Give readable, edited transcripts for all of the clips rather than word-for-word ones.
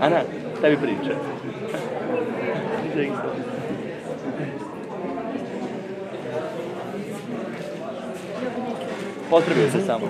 Ana, tebi priča. Potrebuje se samo.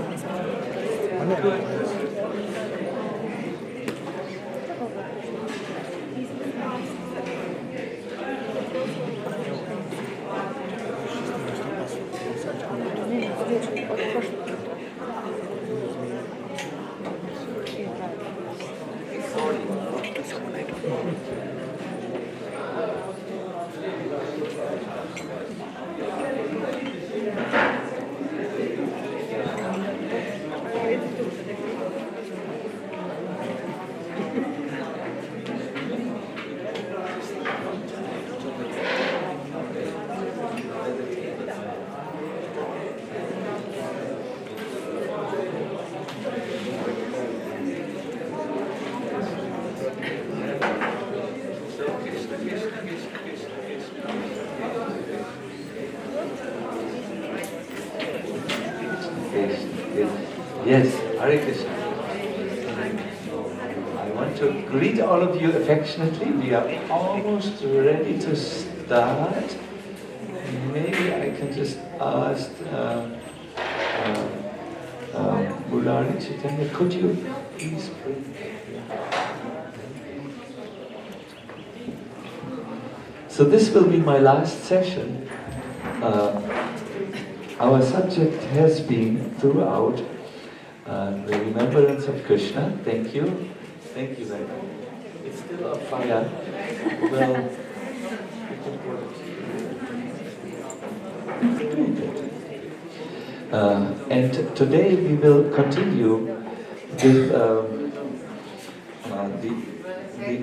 Yes, Hare Krishna. I want to greet all of you affectionately. We are almost ready to start. Maybe I can just ask Mulari Chaitanya, could you please bring? So this will be my last session. Our subject has been throughout the remembrance of Krishna. Thank you. Thank you very much. It's still on fire. Well, and today we will continue with the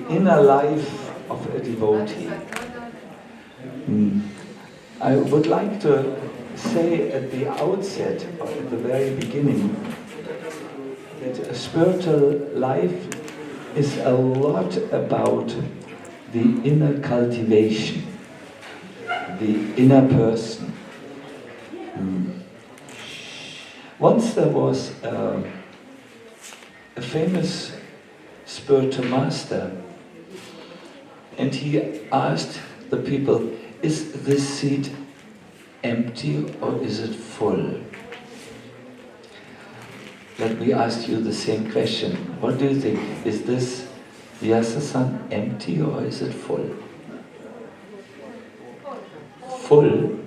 inner life of a devotee. I would like to say at the outset, or at the very beginning, that a spiritual life is a lot about the inner cultivation, the inner person. Once there was a famous spiritual master, and he asked the people, is this seat empty or is it full? let me ask you the same question. What do you think? Is this Vyasasan empty or is it full? Full?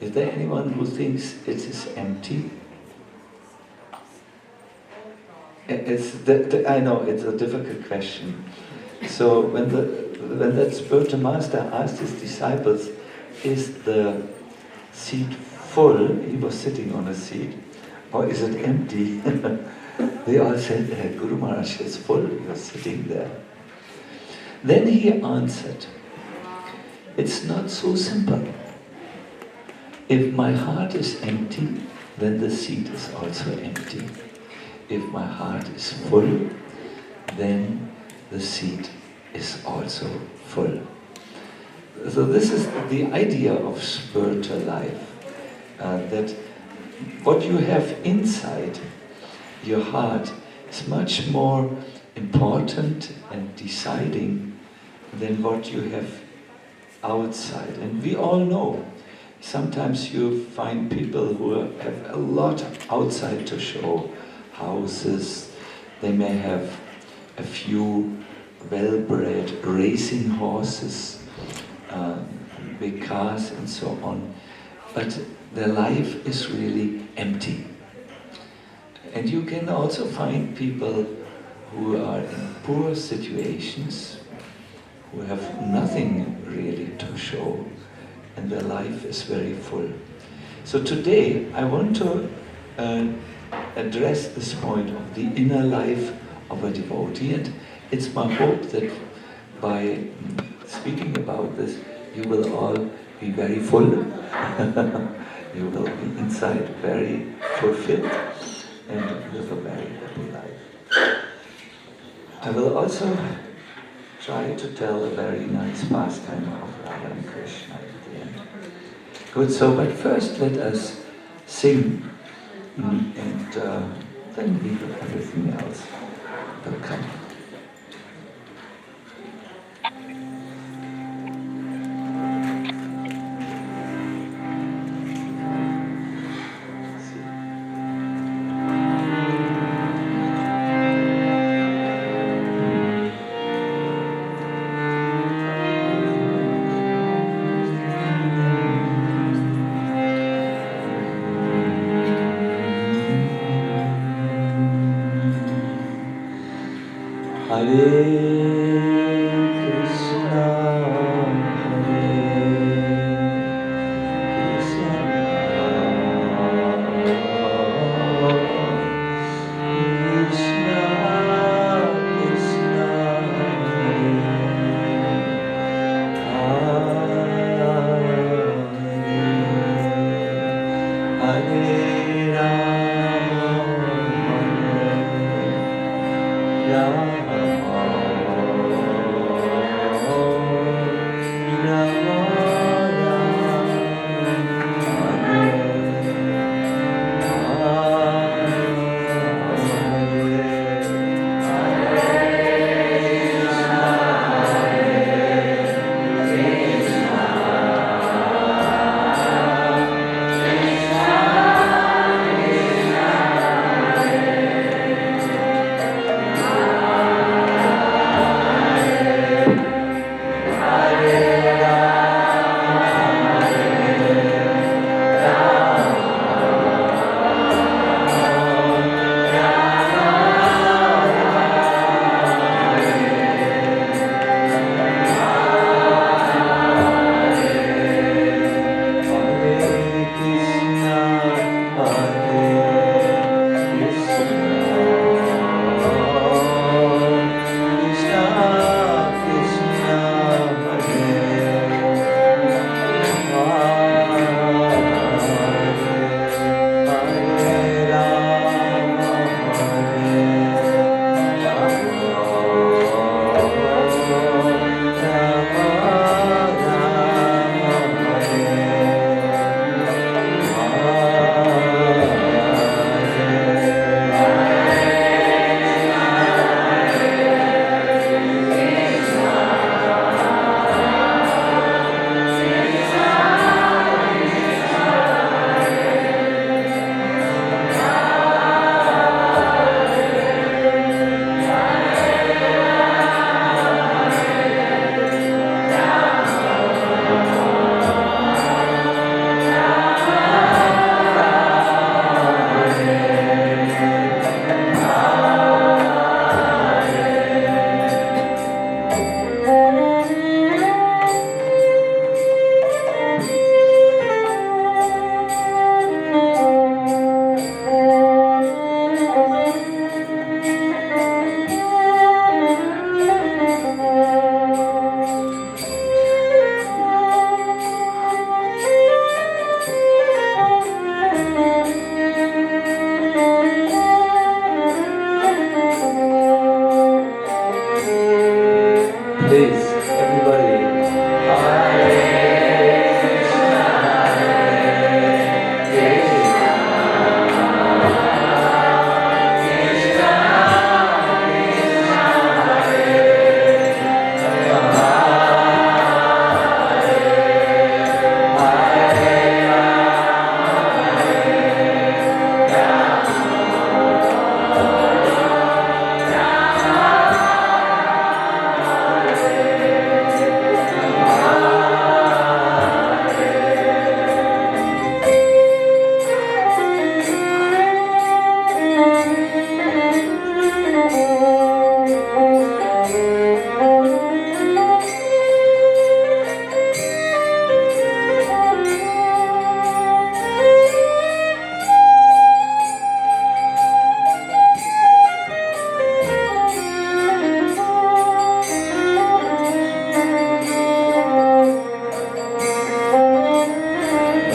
Is there anyone who thinks it is empty? I know it's a difficult question. So when that spiritual master asked his disciples, is the seat full? He was sitting on a seat, or is it empty? They all said, Guru Maharaj is full, he was sitting there. Then he answered, it's not so simple. If my heart is empty, then the seat is also empty. If my heart is full, then the seat is also full. So this is the idea of spiritual life, that what you have inside your heart is much more important and deciding than what you have outside. And we all know, sometimes you find people who have a lot outside to show, houses, they may have a few well-bred racing horses, big cars and so on, but their life is really empty. And you can also find people who are in poor situations, who have nothing really to show, and their life is very full. So today I want to address this point of the inner life of a devotee, and it's my hope that by speaking about this you will all be very full. You will be inside very fulfilled and live a very happy life. I will also try to tell a very nice pastime of Radha and Krishna at the end. Good, so but first let us sing, and then everything else will come. Please, everybody.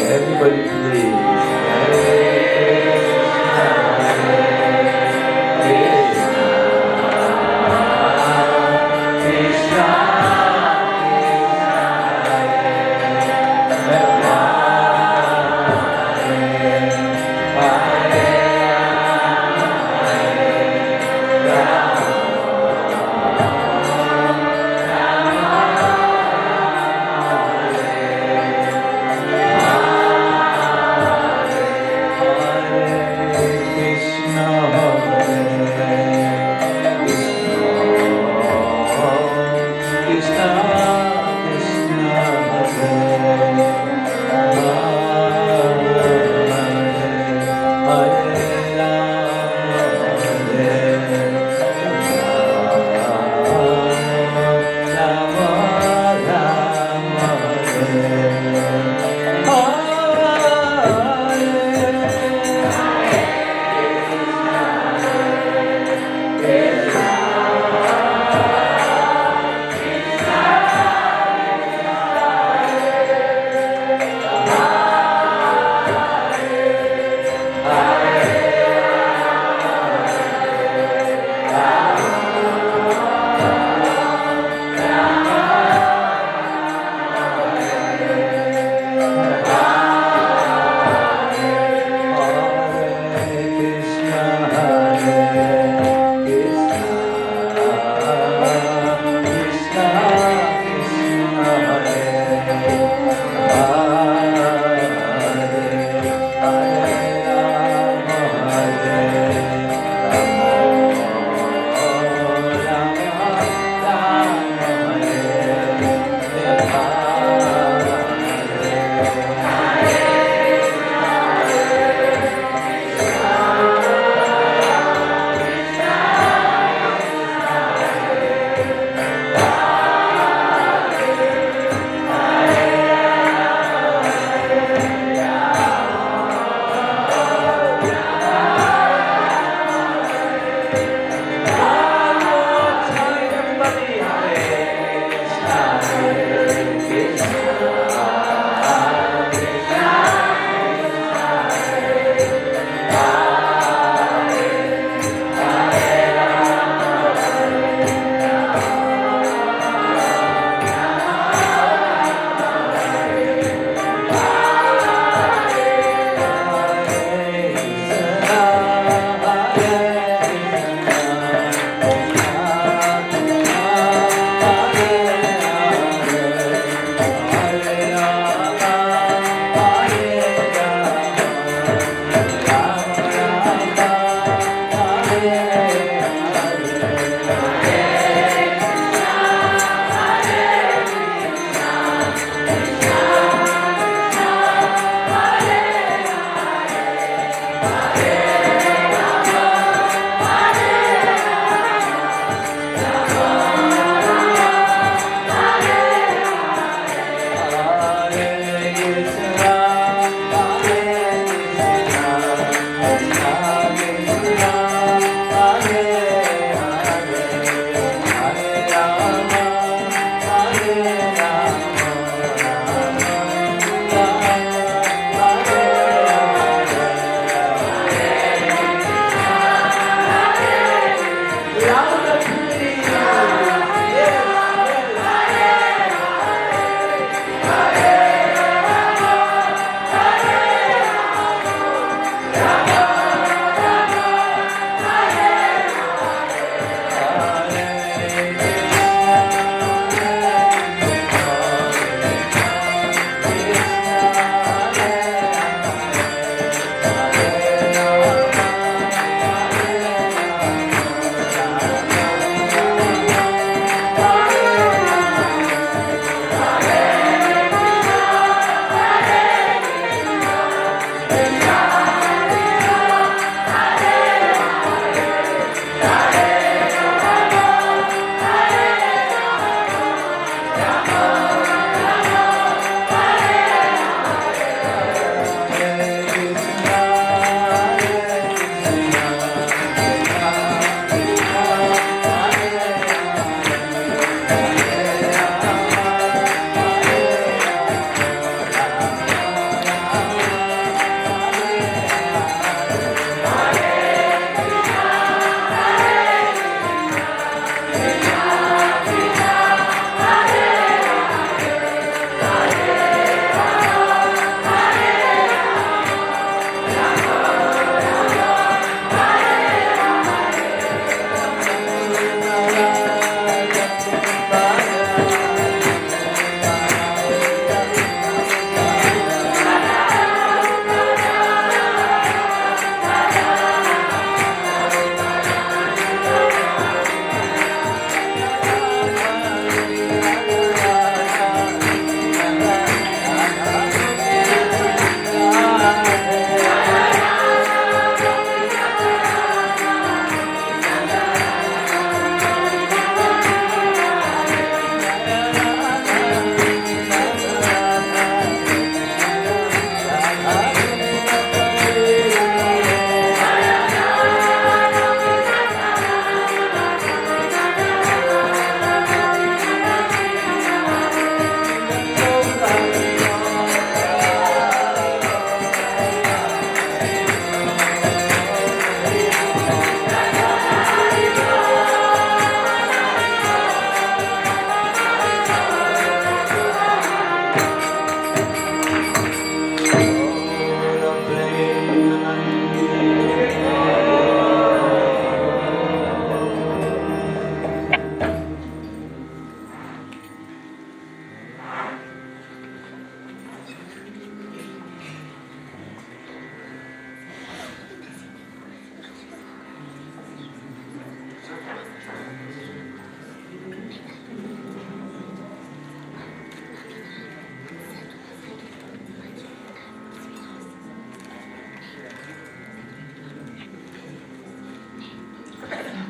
Everybody please. Krishna,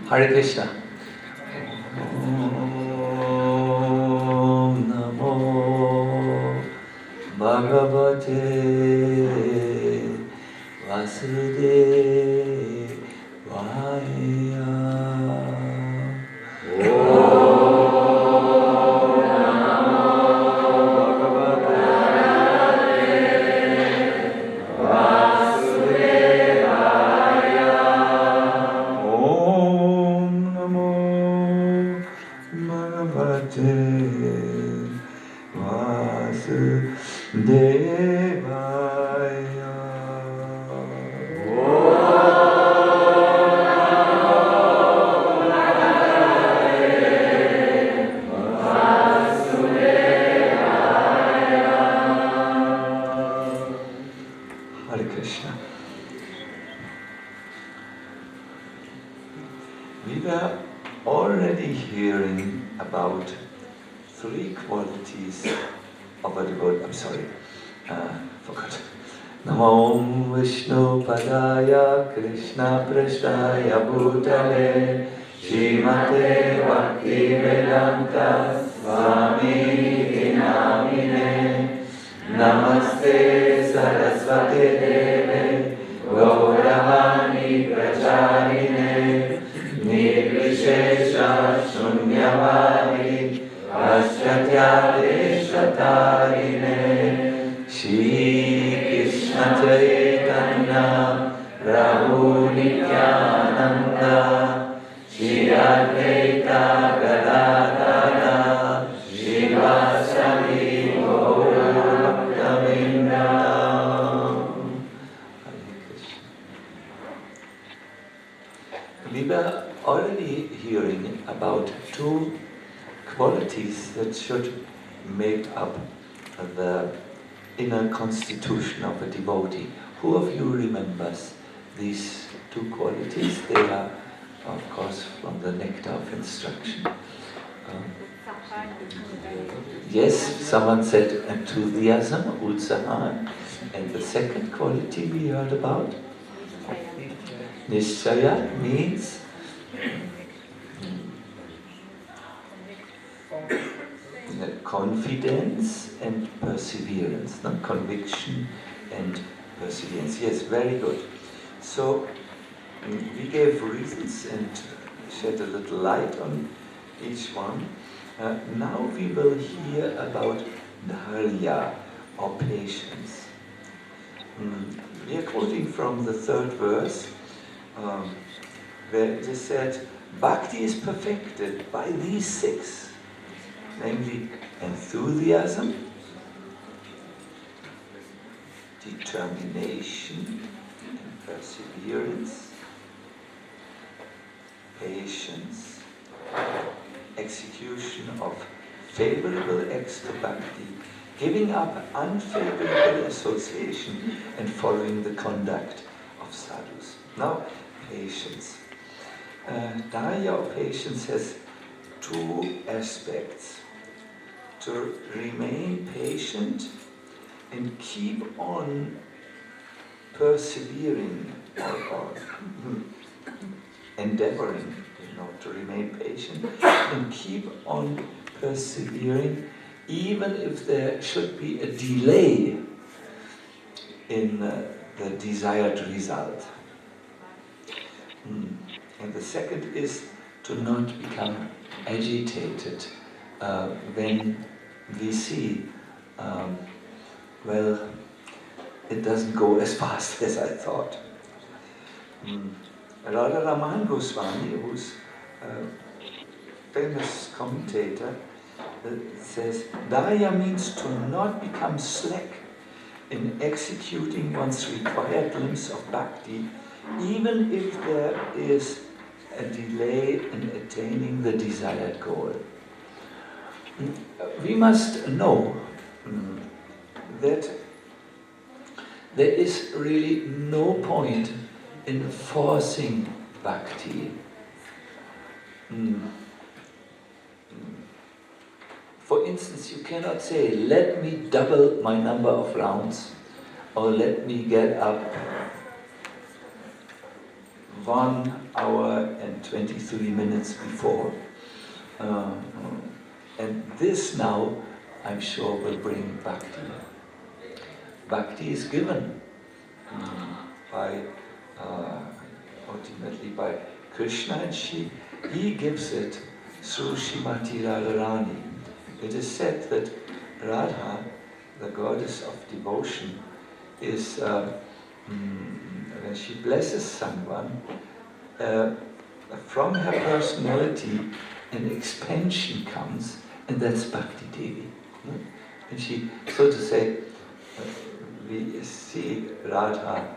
Hare Krishna. Om Namo Bhagavate Vasudevaya. We were already hearing about three qualities of a devotee. I'm sorry, forgot. Namo Vishnu Padaya Krishna Prasthaya Bhutale Shrimate Bhakti Vedanta Swami Namine Namaste Saraswate Deve Gauravani Pracharine Nirvishesha Shunyavadi Paschatyadeshatarine Shri Krishna Chaitanya Prabhu Nityananda Shri Advaita Gadadara Shivasari Gaurabhaktavinda. We were already hearing about two qualities that should make up the inner constitution of a devotee. Who of you remembers these two qualities? They are, of course, from the nectar of instruction. Yes, someone said enthusiasm, utsaha, and the second quality we heard about? Nishchaya means confidence and perseverance, no? Conviction and perseverance. Yes, very good. So we gave reasons and shed a little light on each one. Now we will hear about dharya, or patience. We are quoting from the third verse, where it is said, Bhakti is perfected by these six, namely enthusiasm, determination and perseverance, patience, execution of favorable acts to bhakti, giving up unfavorable association and following the conduct of sadhus. Now, patience. Dharya or patience has two aspects. To remain patient and keep on persevering or endeavoring, to remain patient and keep on persevering even if there should be a delay in the desired result. And the second is to not become agitated when we see, well, it doesn't go as fast as I thought. Radha Raman Goswami, who's a famous commentator, says, Dharya means to not become slack in executing one's required glimpse of bhakti, even if there is a delay in attaining the desired goal. We must know that there is really no point in forcing bhakti. For instance, you cannot say, let me double my number of rounds, or let me get up 1 hour and 23 minutes before. And this now, I'm sure, will bring bhakti. Bhakti is given ultimately by Krishna, and he gives it through Srimati Radharani. It is said that Radha, the goddess of devotion, is, when she blesses someone, from her personality an expansion comes, and that's Bhakti Devi. And she, so to say, we see Radha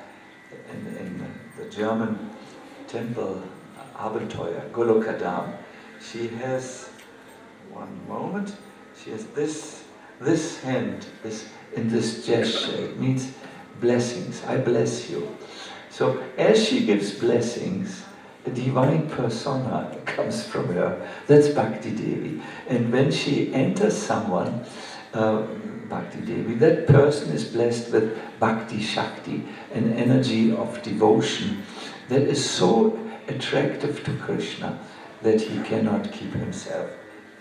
in the German temple Abenteuer, Golokadam. She has, one moment, she has this hand is in this gesture. It means blessings. I bless you. So as she gives blessings, a divine persona comes from her. That's Bhakti Devi. And when she enters someone, Bhakti Devi, that person is blessed with Bhakti Shakti, an energy of devotion that is so attractive to Krishna that he cannot keep himself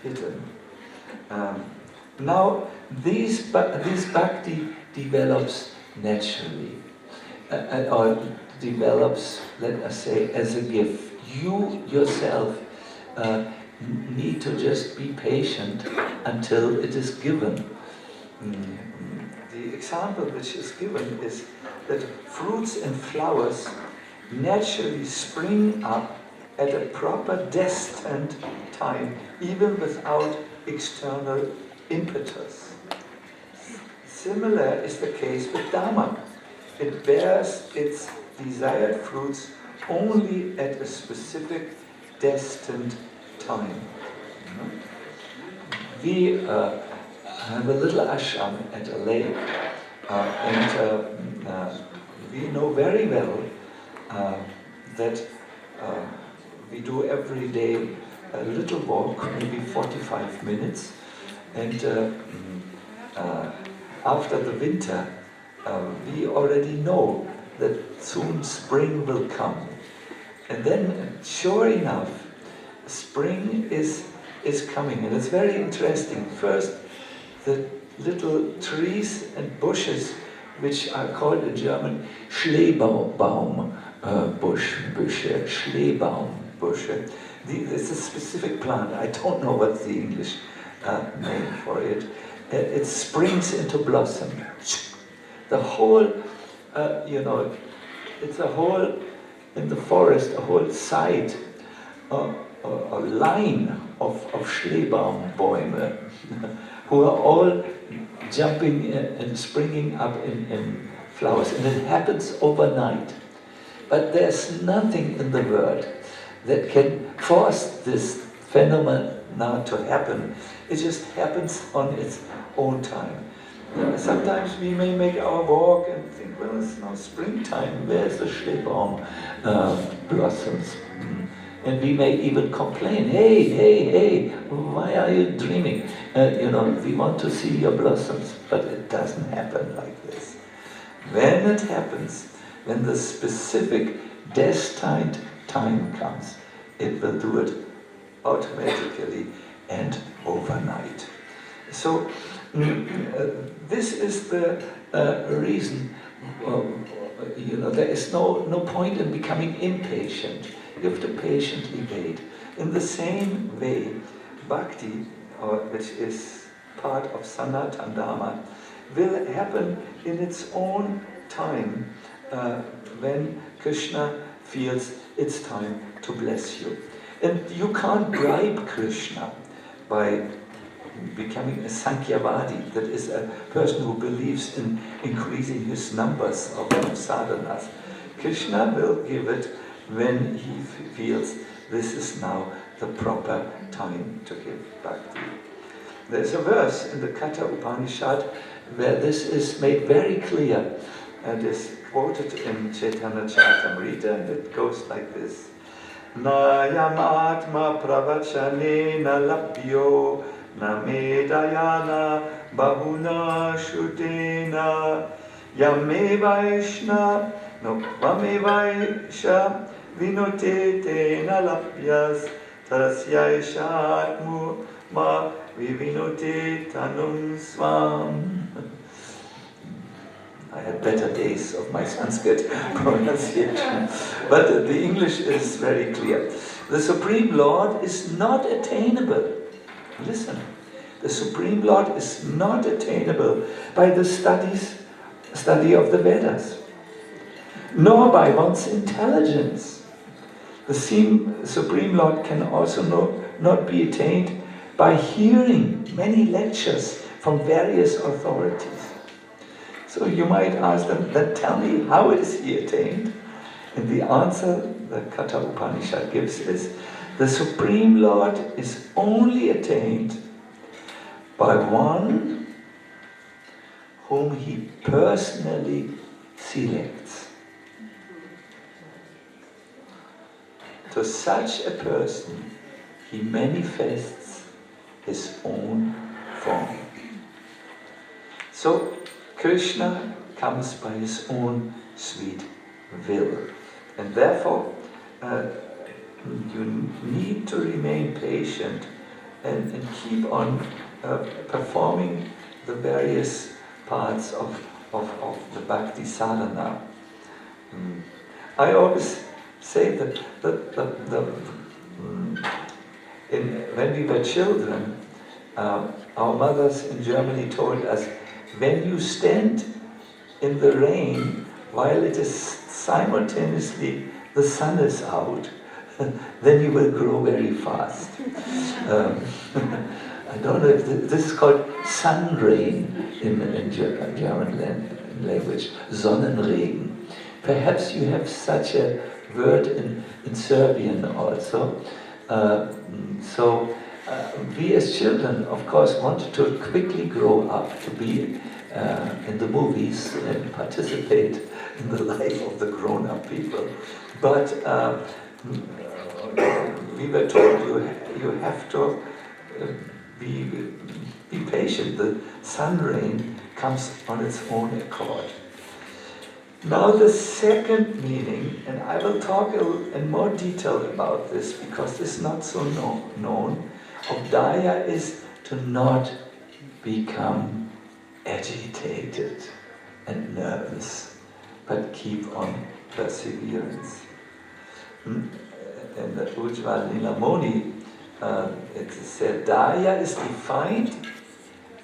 hidden. Now, this Bhakti develops naturally, or develops, let us say, as a gift. You yourself need to just be patient until it is given. The example which is given is that fruits and flowers naturally spring up at a proper destined time, even without external impetus. Similar is the case with Dharma. It bears its desired fruits only at a specific destined time. We have a little ashram at a lake, and we know very well that we do every day a little walk, maybe 45 minutes, and after the winter, we already know that soon spring will come. And then, sure enough, spring is coming, and it's very interesting. First, the little trees and bushes, which are called in German Schleebaum Büsche, Schleebaumbüsche. This is a specific plant. I don't know what's the English name for it. It springs into blossom. The whole, it's a whole, in the forest, a whole side, a line of Schleebaumbäume, who are all jumping and springing up in flowers. And it happens overnight. But there's nothing in the world that can force this phenomenon to happen. It just happens on its own time. Sometimes we may make our walk and think, well, it's now springtime, where's the Schleebaum blossoms? And we may even complain, hey, why are you dreaming? We want to see your blossoms, but it doesn't happen like this. When it happens, when the specific destined time comes, it will do it automatically and overnight. So this is the reason. There is no point in becoming impatient. You have to patiently wait. In the same way, bhakti, which is part of Sanatana Dharma, will happen in its own time when Krishna feels it's time to bless you. And you can't bribe Krishna by becoming a Sankhyavadi, that is a person who believes in increasing his numbers of sadhanas. Krishna will give it when he feels this is now the proper time to give bhakti. There's a verse in the Katha Upanishad where this is made very clear and is quoted in Chaitanya Charitamrita, and it goes like this. Nayam atma pravachanena labhyo namedayana bahuna shudena yamevaishna no vamevaisha vinote te nalapyas tarasya shatmu ma vivinote tanum swam. I had better days of my Sanskrit pronunciation, but the English is very clear. The Supreme Lord is not attainable. Listen, the Supreme Lord is not attainable by the study of the Vedas, nor by one's intelligence. The Supreme Lord can also not be attained by hearing many lectures from various authorities. So you might ask them, then tell me, how is he attained? And the answer the Katha Upanishad gives is, the Supreme Lord is only attained by one whom he personally selects. To such a person, he manifests his own form. So, Krishna comes by his own sweet will. And therefore, you need to remain patient and keep on performing the various parts of the bhakti sadhana. I always say that when we were children, our mothers in Germany told us, when you stand in the rain while it is simultaneously the sun is out, then you will grow very fast. I don't know if this is called sun rain in German language, Sonnenregen. Perhaps you have such a word in Serbian also. We as children, of course, wanted to quickly grow up to be in the movies and participate in the life of the grown-up people. But we were told you have to be patient. The sun rain comes on its own accord. Now the second meaning, and I will talk in more detail about this because it's not so known, of daya is to not become agitated and nervous, but keep on perseverance. In the Ujjwal Nilamoni, it said, daya is defined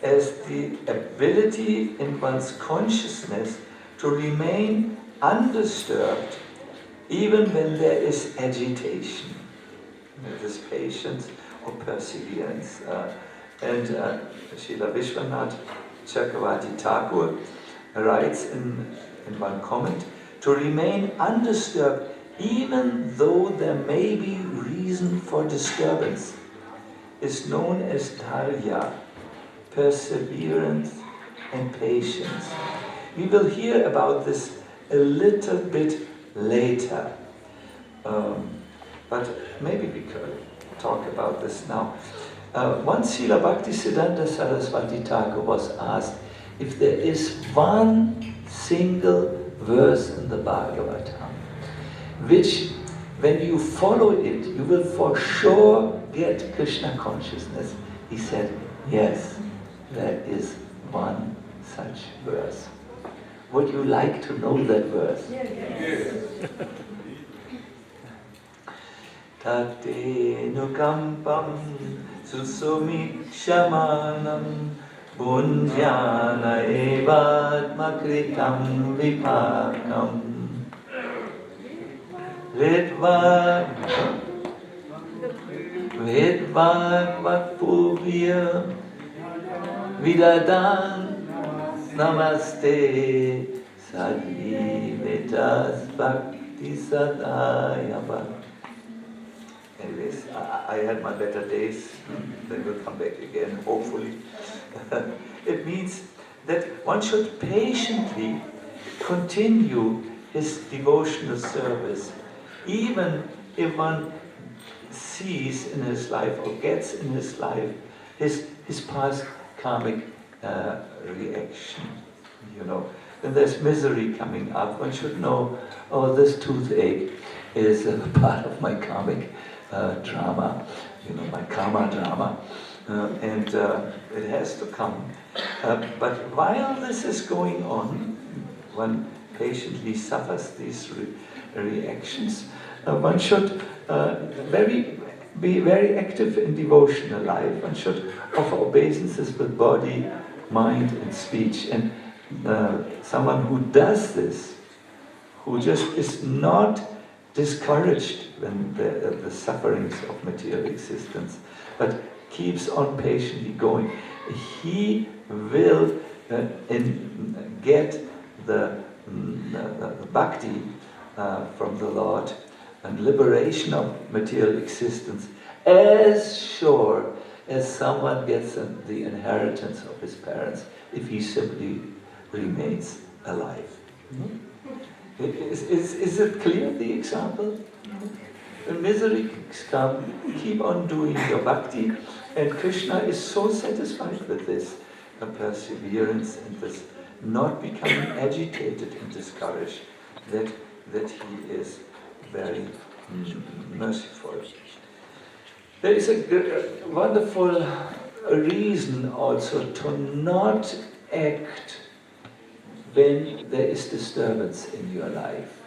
as the ability in one's consciousness to remain undisturbed even when there is agitation. There is patience or perseverance. And Srila Vishwanath Chakravarti Thakur writes in one comment, to remain undisturbed even though there may be reason for disturbance is known as dharya, perseverance and patience. We will hear about this a little bit later, but maybe we could talk about this now. Once Srila Bhaktisiddhanta Saraswati Thakur was asked if there is one single verse in the Bhagavatam which, when you follow it, you will for sure get Krishna consciousness. He said, yes, there is one such verse. Would you like to know that verse? Yes. Tate nukampam susumi shamanam bunjana evad makritam vipakam vedvag vakpuvya vidadan namaste sadhivetas bhakti sadayava. Anyways, I had my better days, then we'll come back again, hopefully. It means that one should patiently continue his devotional service, even if one sees in his life or gets in his life his past karmic reaction. You know, when there's misery coming up, one should know, oh, this toothache, is a part of my karmic drama, my karma drama, and it has to come. But while this is going on, one patiently suffers these reactions, one should be very active in devotional life. One should offer obeisances with body, mind, and speech. And someone who does this, who just is not discouraged when the sufferings of material existence, but keeps on patiently going, he will get the bakte from the Lord and liberation of material existence as sure as someone gets the inheritance of his parents if he simply remains alive. Is it clear, the example? When misery comes, keep on doing your bhakti, and Krishna is so satisfied with this perseverance and this not becoming agitated and discouraged that he is very merciful. There is a wonderful reason also to not act when there is disturbance in your life.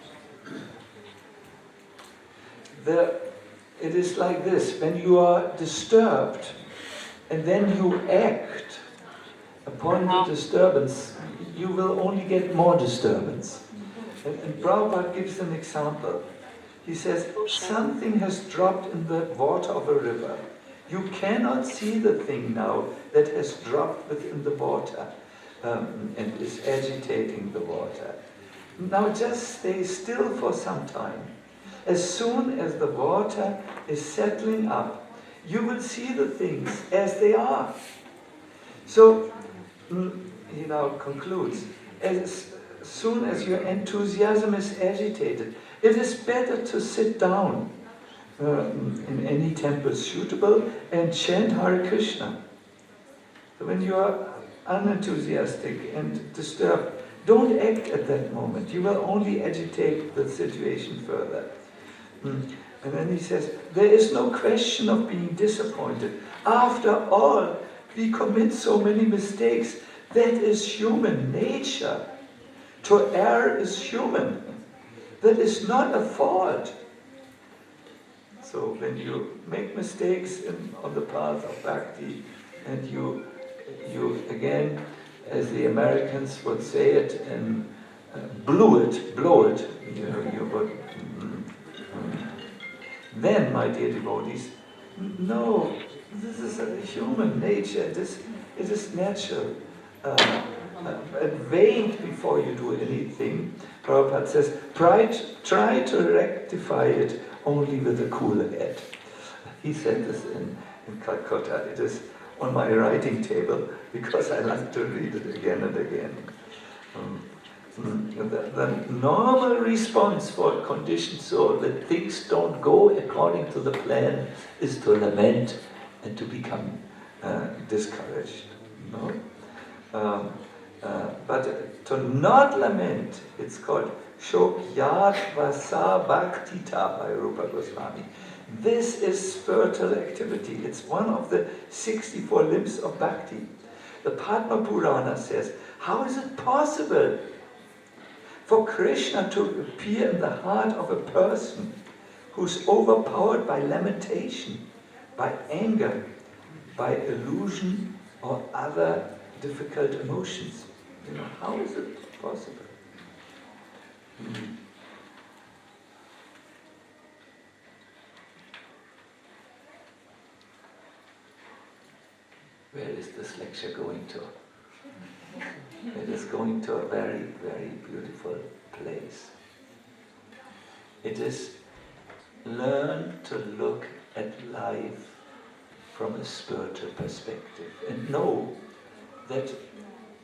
It is like this: when you are disturbed and then you act upon the disturbance, you will only get more disturbance. And Prabhupada gives an example. He says, something has dropped in the water of a river. You cannot see the thing now that has dropped within the water and is agitating the water. Now just stay still for some time. As soon as the water is settling up, you will see the things as they are. So, he now concludes, as soon as your enthusiasm is agitated, it is better to sit down in any temple suitable and chant Hare Krishna. So when you are unenthusiastic and disturbed, don't act at that moment. You will only agitate the situation further. And then he says, there is no question of being disappointed. After all, we commit so many mistakes. That is human nature. To err is human. That is not a fault. So when you make mistakes on the path of bhakti, and you again, as the Americans would say it, and blow it, you would. Then, my dear devotees, no, this is a human nature. It is natural. Wait before you do anything. Prabhupada says, try to rectify it only with a cool head. He said this in Calcutta. It is on my writing table because I like to read it again and again. The normal response for a conditioned soul when things don't go according to the plan is to lament and to become discouraged. But to not lament, it's called Shokyat Vasa Bhaktita by Rupa Goswami. This is spiritual activity. It's one of the 64 limbs of bhakti. The Padma Purana says, how is it possible for Krishna to appear in the heart of a person who's overpowered by lamentation, by anger, by illusion or other difficult emotions? How is it possible? Where is this lecture going to? It is going to a very, very beautiful place. It is learn to look at life from a spiritual perspective and know that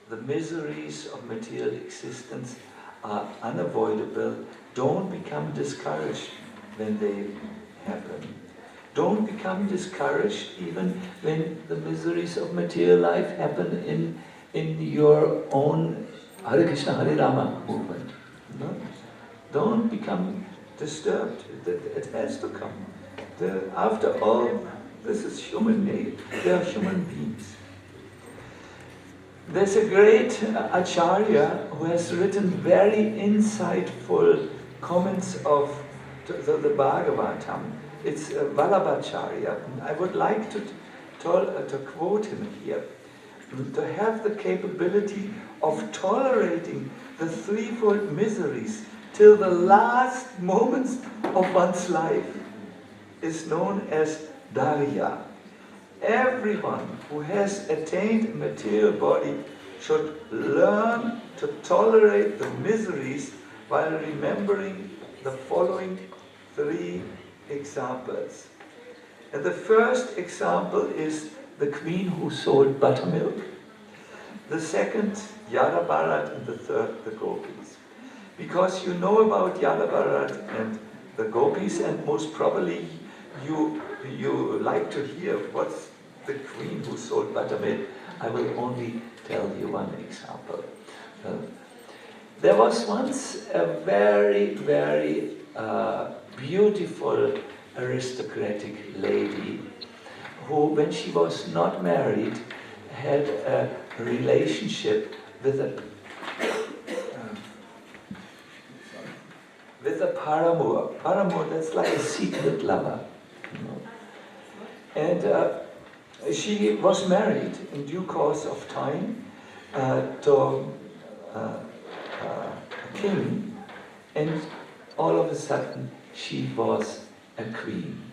the miseries of material existence are unavoidable. Don't become discouraged when they happen. Don't become discouraged even when the miseries of material life happen in your own Hare Krishna, Hare Rama movement. No? Don't become disturbed. It has to come. After all, this is human made. They are human beings. There's a great Acharya who has written very insightful comments of the Bhagavatam. It's Vallabhacharya. I would like to quote him here. To have the capability of tolerating the threefold miseries till the last moments of one's life is known as Dharya. Everyone who has attained a material body should learn to tolerate the miseries while remembering the following three examples. And the first example is the queen who sold buttermilk. The second, Yada Bharat, and the third, the gopis. Because you know about Yada Bharat and the gopis, and most probably you like to hear what's the queen who sold buttermilk. I will only tell you one example. There was once a very, very beautiful aristocratic lady who, when she was not married, had a relationship with a paramour. Paramour, that's like a secret lover. You know? And she was married in due course of time to a king, and all of a sudden she was a queen.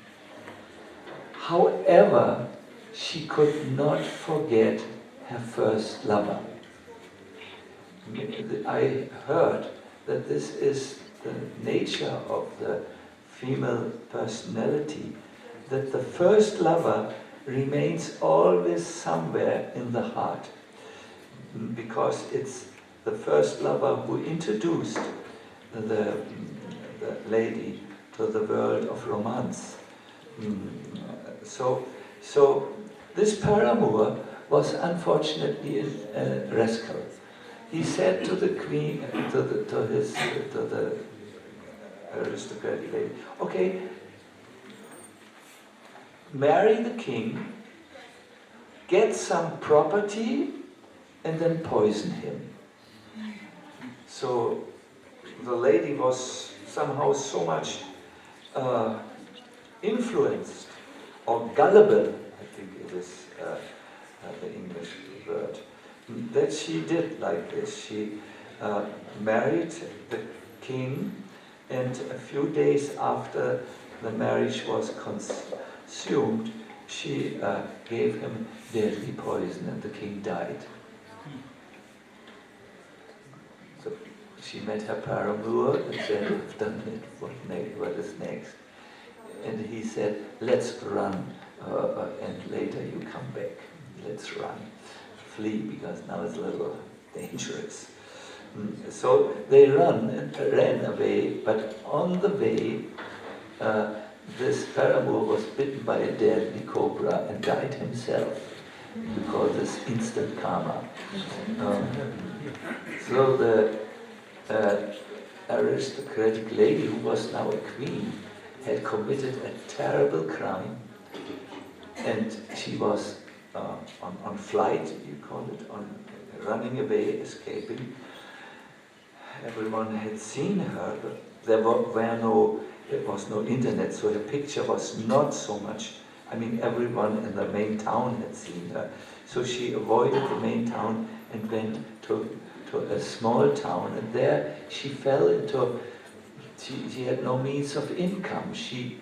However, she could not forget her first lover. I heard that this is the nature of the female personality, that the first lover remains always somewhere in the heart, because it's the first lover who introduced the lady to the world of romance. So this paramour was unfortunately a rascal. He said to the queen, to the aristocratic lady, okay, marry the king, get some property, and then poison him. So the lady was somehow so much influenced, or gullible, I think it is the English word, that she did like this. She married the king, and a few days after the marriage was consumed, she gave him deadly poison, and the king died. So she met her paramour and said, "I've done it, what is next?" And he said, "Let's run, and later you come back. Let's run, flee, because now it's a little dangerous." So they ran away, but on the way, this paramour was bitten by a deadly cobra and died himself. We call this instant karma. So the aristocratic lady, who was now a queen, had committed a terrible crime, and she was on flight, you call it, on running away, escaping. Everyone had seen her, but there was no internet, so her picture was not so much. I mean, everyone in the main town had seen her. So she avoided the main town and went to a small town, and there she fell into, she had no means of income. She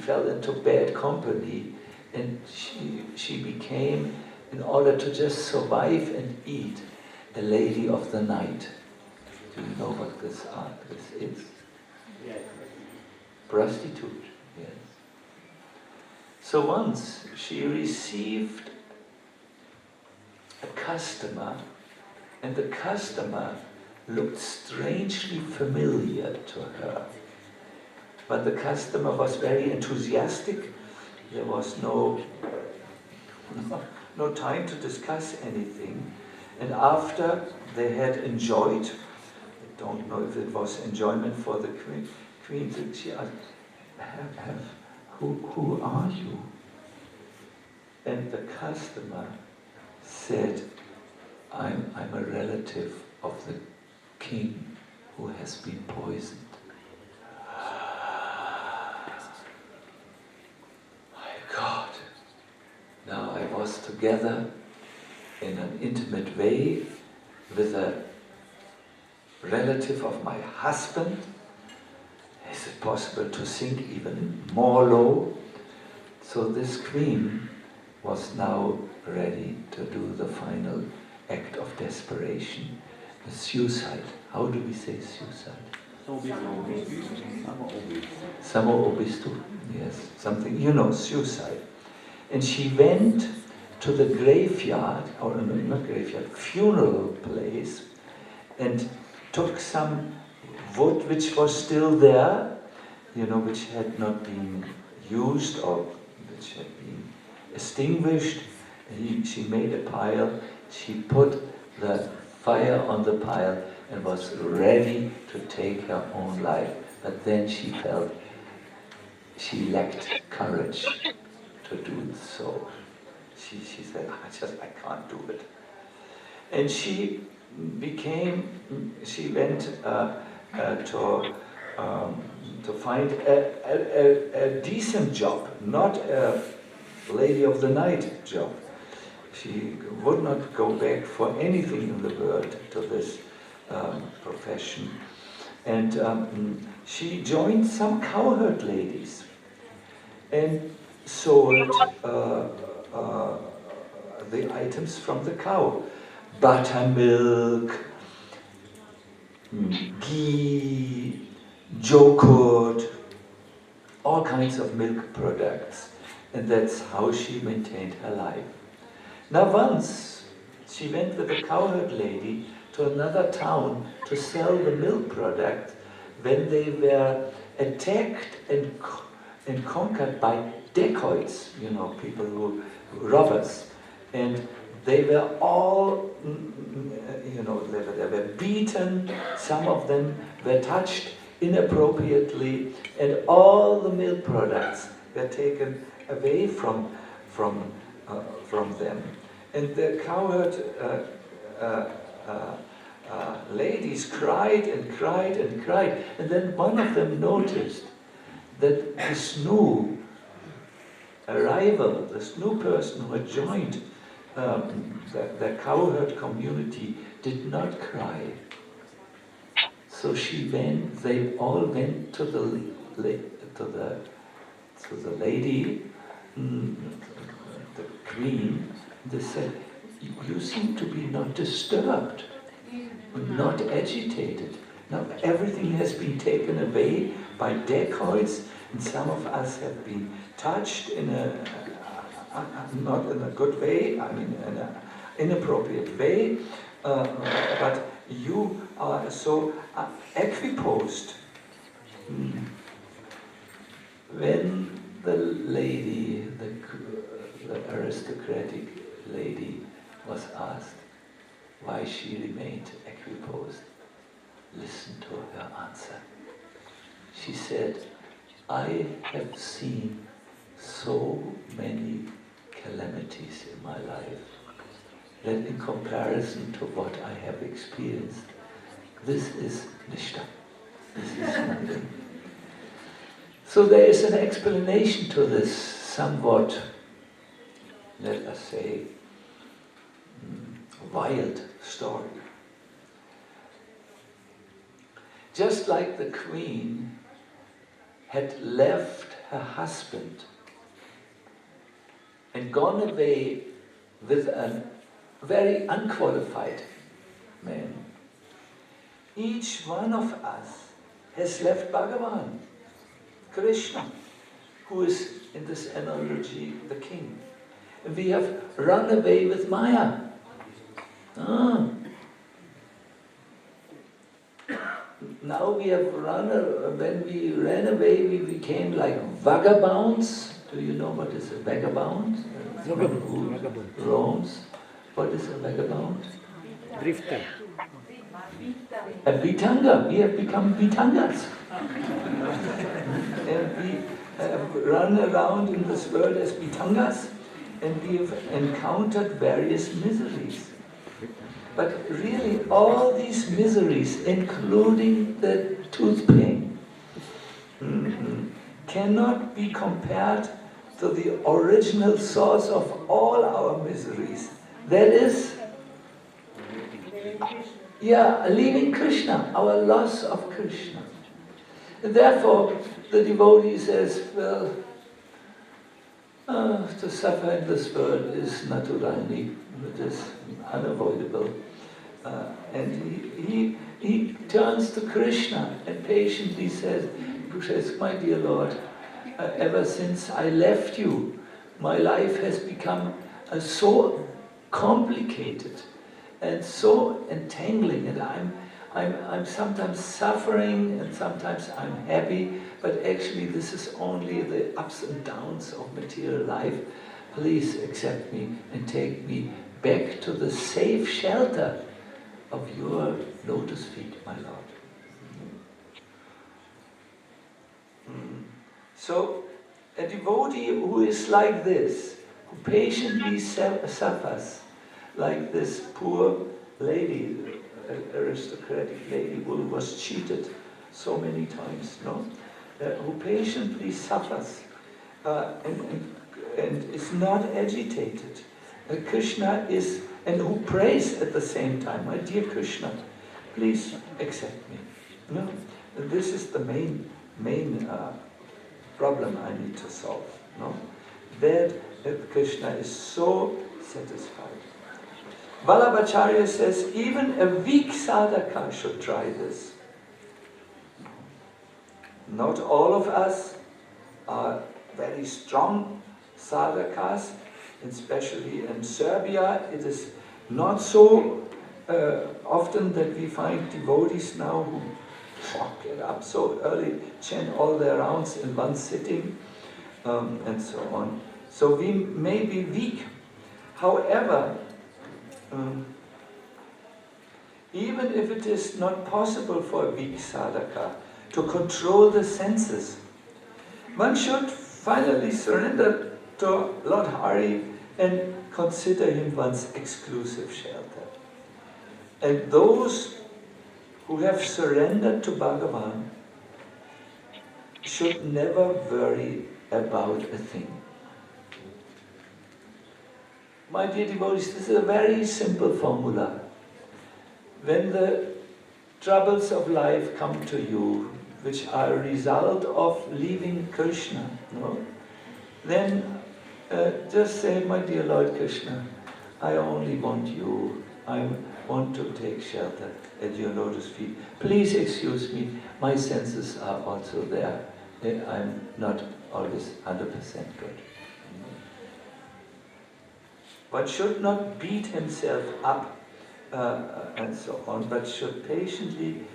fell into bad company, and she became, in order to just survive and eat, a lady of the night. Do you know what this is? Yes. Prostitute, yes. So once she received a customer, and the customer looked strangely familiar to her. But the customer was very enthusiastic. There was no time to discuss anything. And after they had enjoyed don't know if it was enjoyment for the queen. She asked, who are you? And the customer said, I'm a relative of the king who has been poisoned. My God! Now I was together in an intimate way with a relative of my husband. Is it possible to sink even more low? So this queen was now ready to do the final act of desperation, the suicide. How do we say suicide? Samo obistu. Yes, something, suicide. And she went to the graveyard, or not graveyard, funeral place, and took some wood which was still there, which had not been used or which had been extinguished. She made a pile, she put the fire on the pile and was ready to take her own life. But then she felt she lacked courage to do so. She said, I can't do it. And she went to find a decent job, not a lady of the night job. She would not go back for anything in the world to this profession. And she joined some cowherd ladies and sold the items from the cow. Buttermilk, ghee, yogurt, all kinds of milk products. And that's how she maintained her life. Now once, she went with a cowherd lady to another town to sell the milk product when they were attacked and conquered by dacoits, people robbers. And they were all, they were beaten, some of them were touched inappropriately, and all the milk products were taken away from them. And the cowherd ladies cried and cried and cried. And then one of them noticed that this new arrival, this new person who had joined the cowherd community did not cry. So they all went to the lady, the queen. They said, you seem to be not disturbed, not agitated. Now everything has been taken away by dacoits, and some of us have been touched in not in a good way, in an inappropriate way, but you are so equiposed. When the lady, the aristocratic lady, was asked why she remained equiposed, listen to her answer. She said, I have seen so many calamities in my life that in comparison to what I have experienced, this is nishta. This is nothing. So there is an explanation to this somewhat, let us say, wild story. Just like the queen had left her husband and gone away with a very unqualified man, each one of us has left Bhagavan, Krishna, who is in this analogy the king. And we have run away with Maya. Now we have when we ran away, we became like vagabonds. Do you know what is a vagabond? Someone who roams. What is a vagabond? Drifter. A Vitanga. We have become Vitangas. And we run around in this world as Vitangas, and we have encountered various miseries. But really, all these miseries, including the tooth pain, cannot be compared to the original source of all our miseries. That is, leaving Krishna, our loss of Krishna. And therefore, the devotee says, well, to suffer in this world is naturally, it is unavoidable. And he turns to Krishna and patiently says, my dear Lord, ever since I left you, my life has become so complicated and so entangling, and I'm sometimes suffering and sometimes I'm happy, but actually this is only the ups and downs of material life. Please accept me and take me back to the safe shelter of your lotus feet, my Lord. So, a devotee who is like this, who patiently suffers, like this poor lady, aristocratic lady who was cheated so many times, who patiently suffers and is not agitated. Krishna is, and who prays at the same time, my dear Krishna, please accept me. This is the main problem I need to solve. That Krishna is so satisfied. Vallabhacharya says even a weak sadhaka should try this. Not all of us are very strong sadhakas, especially in Serbia. It is not so often that we find devotees now who get up so early, chant all their rounds in one sitting, and so on. So we may be weak. However, even if it is not possible for a weak sadhaka to control the senses, one should finally surrender to Lord Hari and consider him one's exclusive shelter. And those who have surrendered to Bhagavan should never worry about a thing. My dear devotees, this is a very simple formula. When the troubles of life come to you, which are a result of leaving Krishna, then just say, my dear Lord Krishna, I only want you. I want to take shelter at your lotus feet. Please excuse me, my senses are also there. I'm not always 100% good. One should not beat himself up and so on, but should patiently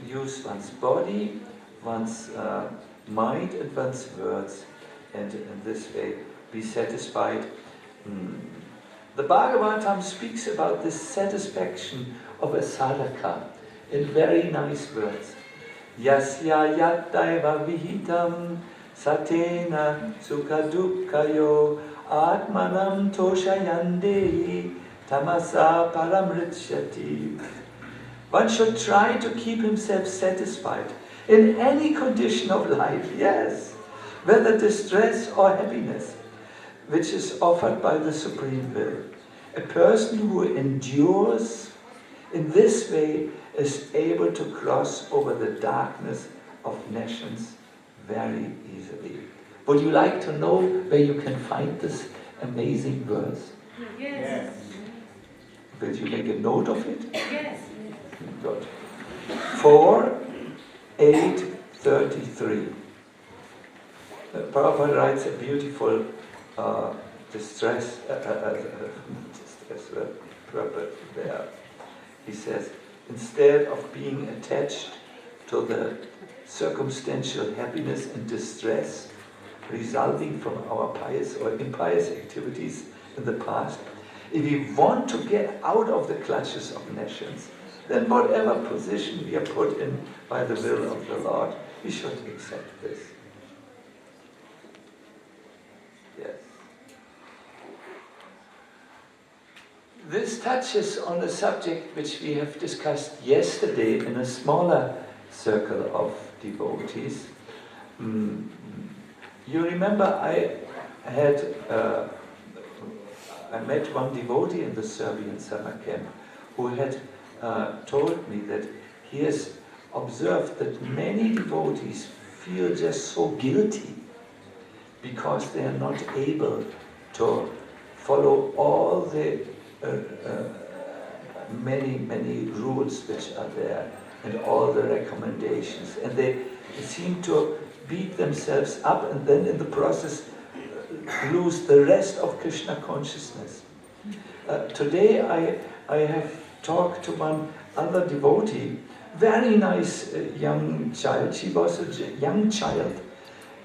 use one's body, one's mind and one's words, and in this way be satisfied. The Bhagavatam speaks about this satisfaction of a sadhaka in very nice words. Yasya yattaiva vihitam satena sukadukkayo atmanam toshayande tamasa paramritsyati. One should try to keep himself satisfied in any condition of life, yes, whether distress or happiness, which is offered by the Supreme Will. A person who endures in this way is able to cross over the darkness of nations very easily. Would you like to know where you can find this amazing verse? Yes. Will you make a note of it? Yes. Good. 4:8:33. Prabhupada writes a beautiful distress purpose there. He says, instead of being attached to the circumstantial happiness and distress resulting from our pious or impious activities in the past, if we want to get out of the clutches of nations, then whatever position we are put in by the will of the Lord, we should accept this. Yes. This touches on a subject which we have discussed yesterday in a smaller circle of devotees. You remember I met one devotee in the Serbian summer camp who had told me that he has observed that many devotees feel just so guilty because they are not able to follow all the many rules which are there and all the recommendations, and they seem to beat themselves up and then in the process lose the rest of Krishna consciousness. Today I have talked to one other devotee, very nice young child. She was a young child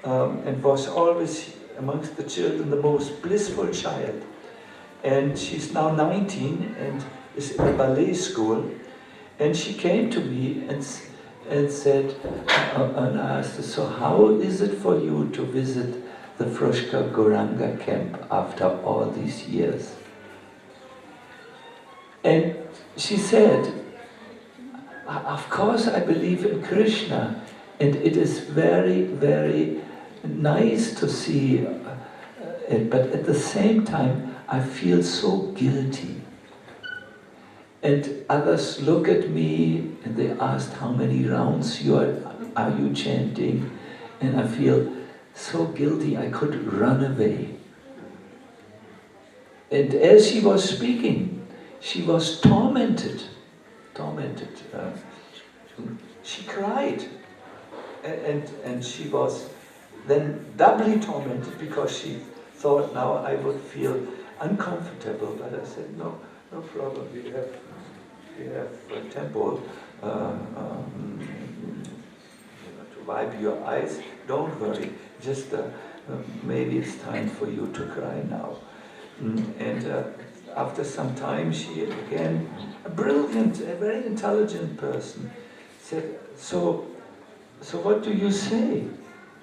and was always amongst the children the most blissful child. And she's now 19 and is in a ballet school. And she came to me and said, and I asked her, so how is it for you to visit the Fruska Gora camp after all these years? And she said, of course I believe in Krishna, and it is very, very nice to see it, but at the same time I feel so guilty. And others look at me and they ask how many rounds are you chanting, and I feel so guilty I could run away. And as she was speaking, she was tormented. She cried, and she was then doubly tormented because she thought now I would feel uncomfortable. But I said, no problem. We have a temple to wipe your eyes. Don't worry. Just maybe it's time for you to cry now. And after some time, she again, a brilliant, a very intelligent person, said, so what do you say?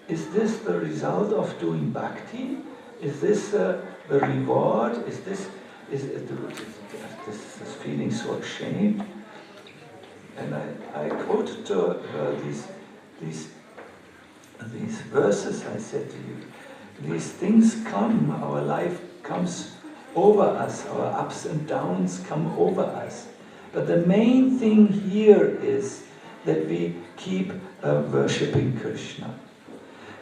Is this the result of doing bhakti? Is this the reward? Is this feeling so ashamed? And I quoted to her these verses. I said to you, these things come, our life comes over us, our ups and downs come over us. But the main thing here is that we keep worshipping Krishna.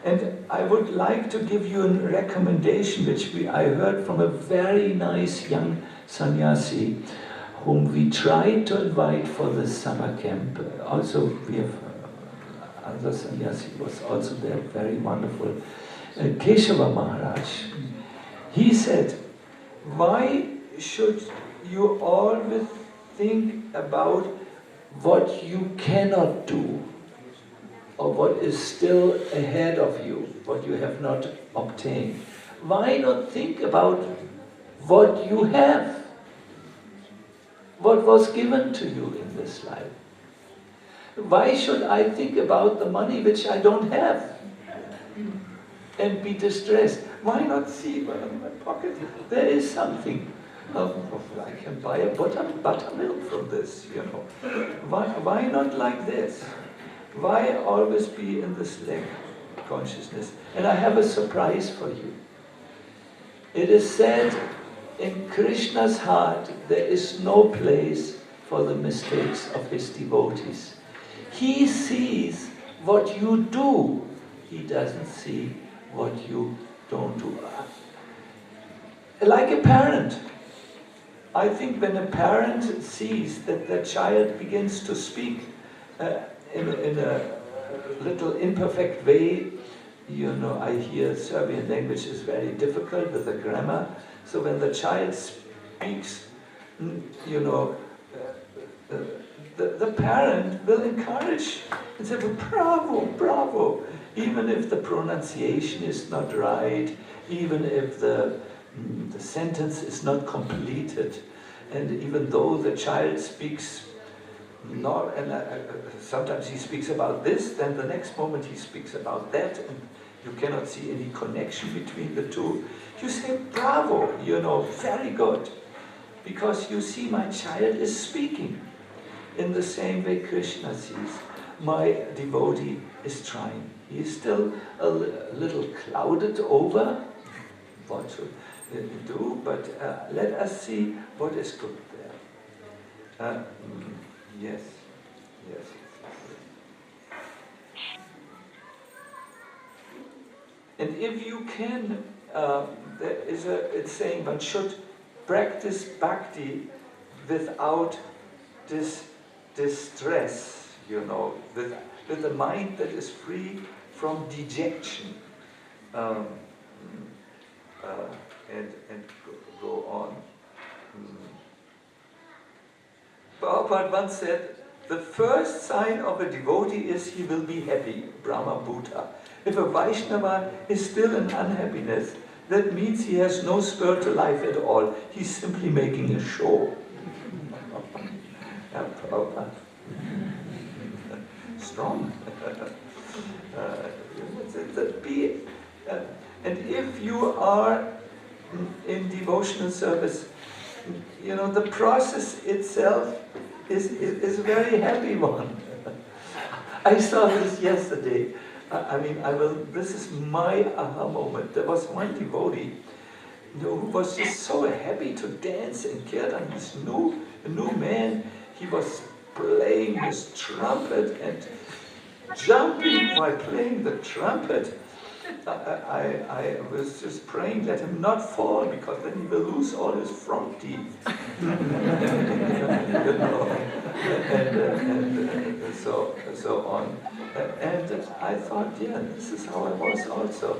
And I would like to give you a recommendation which I heard from a very nice young sannyasi whom we tried to invite for the summer camp. Also, we have other sannyasi was also there, very wonderful. Keshava Maharaj. He said, why should you always think about what you cannot do, or what is still ahead of you, what you have not obtained? Why not think about what you have, what was given to you in this life? Why should I think about the money which I don't have and be distressed? Why not see, well, in my pocket there is something. I can buy a buttermilk from this, you know. Why not like this? Why always be in this lack consciousness? And I have a surprise for you. It is said in Krishna's heart there is no place for the mistakes of his devotees. He sees what you do. He doesn't see what you don't do. Like a parent. I think when a parent sees that the child begins to speak in a little imperfect way, you know, I hear Serbian language is very difficult with the grammar, so when the child speaks, you know, the parent will encourage and say, bravo, bravo, even if the pronunciation is not right, even if the sentence is not completed, and even though the child speaks sometimes he speaks about this, then the next moment he speaks about that, and you cannot see any connection between the two. You say, bravo, very good. Because you see, my child is speaking. In the same way Krishna sees, my devotee is trying. He is still a little clouded over what to do, but let us see what is good there. Yes. And if you can, it's saying one should practice bhakti without this distress, with a mind that is free from dejection, and go on. Prabhupada once said, the first sign of a devotee is he will be happy, Brahma Bhuta. If a Vaishnava is still in unhappiness, that means he has no spiritual life at all. He's simply making a show. Yeah, Prabhupada. Strong. And if you are in devotional service, the process itself is a very happy one. I saw this yesterday. This is my aha moment. There was one devotee who was just so happy to dance in Kirtan. This new man, he was playing his trumpet and jumping while playing the trumpet. I was just praying, let him not fall, because then he will lose all his front teeth. And so on. And I thought, this is how I was also.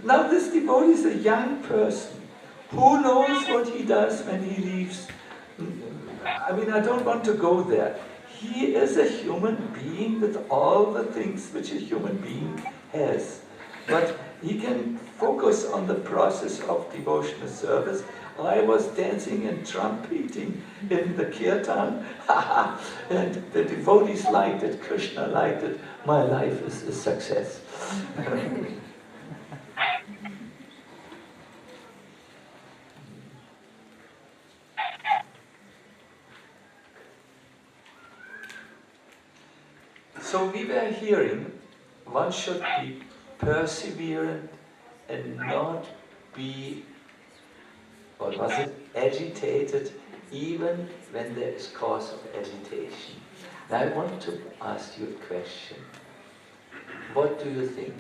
Now this devotee is a young person. Who knows what he does when he leaves? I don't want to go there. He is a human being with all the things which a human being has. But he can focus on the process of devotional service. I was dancing and trumpeting in the kirtan, and the devotees liked it, Krishna liked it. My life is a success. So we were hearing, one should be perseverant and not be, agitated, even when there is cause of agitation. Now I want to ask you a question. What do you think?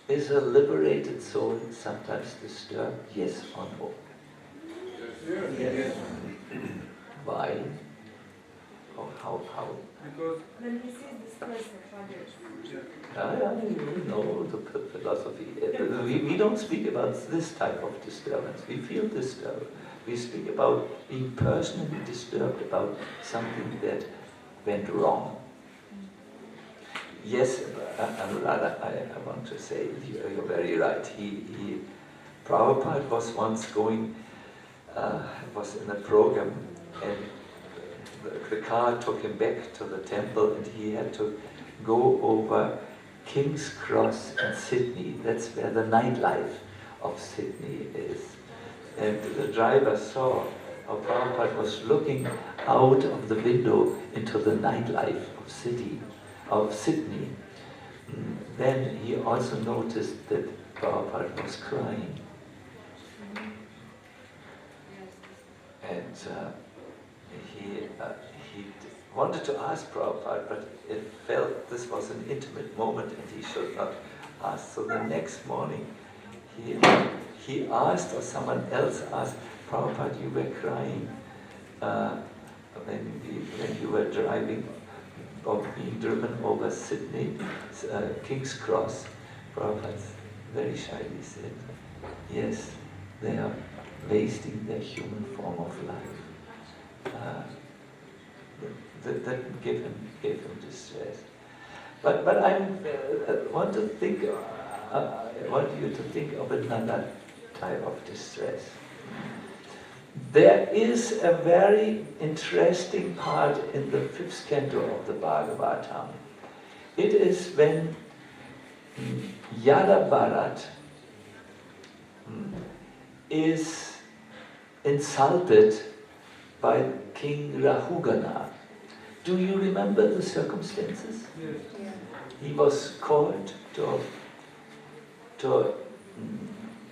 Is a liberated soul sometimes disturbed? Yes or no? Yes. Why? How? Because when he sees distress of others. You know the philosophy. We don't speak about this type of disturbance. We feel disturbed. We speak about being personally disturbed about something that went wrong. Yes, Anuradha, I want to say, you're very right. Prabhupada was once was in a program, and the car took him back to the temple, and he had to go over King's Cross in Sydney. That's where the nightlife of Sydney is. And the driver saw how Prabhupada was looking out of the window into the nightlife of Sydney. Then he also noticed that Prabhupada was crying. And he wanted to ask Prabhupada, but it felt this was an intimate moment and he should not ask. So the next morning he asked, or someone else asked, Prabhupada, you were crying when you were driving or being driven over Sydney, King's Cross. Prabhupada very shyly said, yes, they are wasting their human form of life. That gave him distress. But I want you to think of another type of distress. There is a very interesting part in the 5th canto of the Bhagavatam. It is when Yadabharat is insulted by King Rahugana. Do you remember the circumstances? Yes. Yeah. He was called to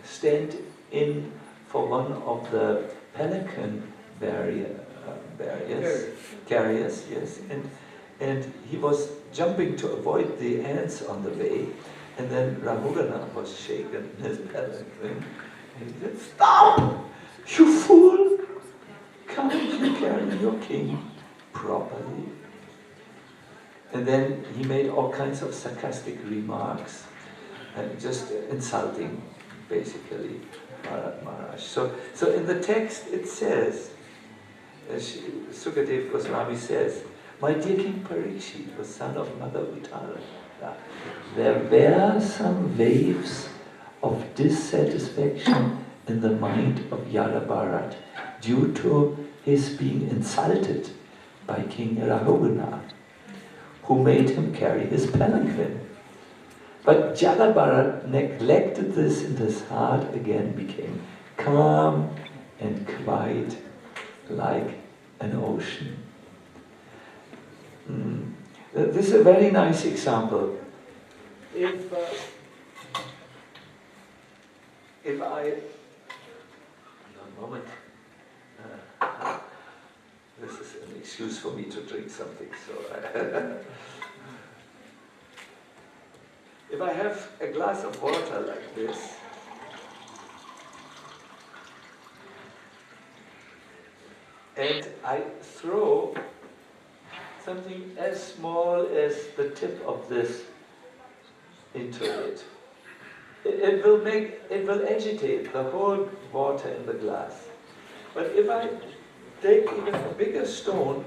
stand in for one of the pelican carriers, yes, and he was jumping to avoid the ants on the way, and then Rahugana was shaken in his palanquin, and he said, "Stop! You fool! Can't you carry your king properly?" And then he made all kinds of sarcastic remarks, and just insulting, basically, Maharaj. So in the text it says, Sukadev Goswami says, "My dear King Parikshit, the son of Mother Uttara, there were some waves of dissatisfaction in the mind of Yadabharat due to his being insulted by King Rahugana, who made him carry his palanquin. But Yadabharat neglected this, and his heart again became calm and quiet like an ocean." This is a very nice example. If I... One moment. This is an excuse for me to drink something, so... If I have a glass of water like this, and I throw something as small as the tip of this into it, it will agitate the whole water in the glass. But if I take even a bigger stone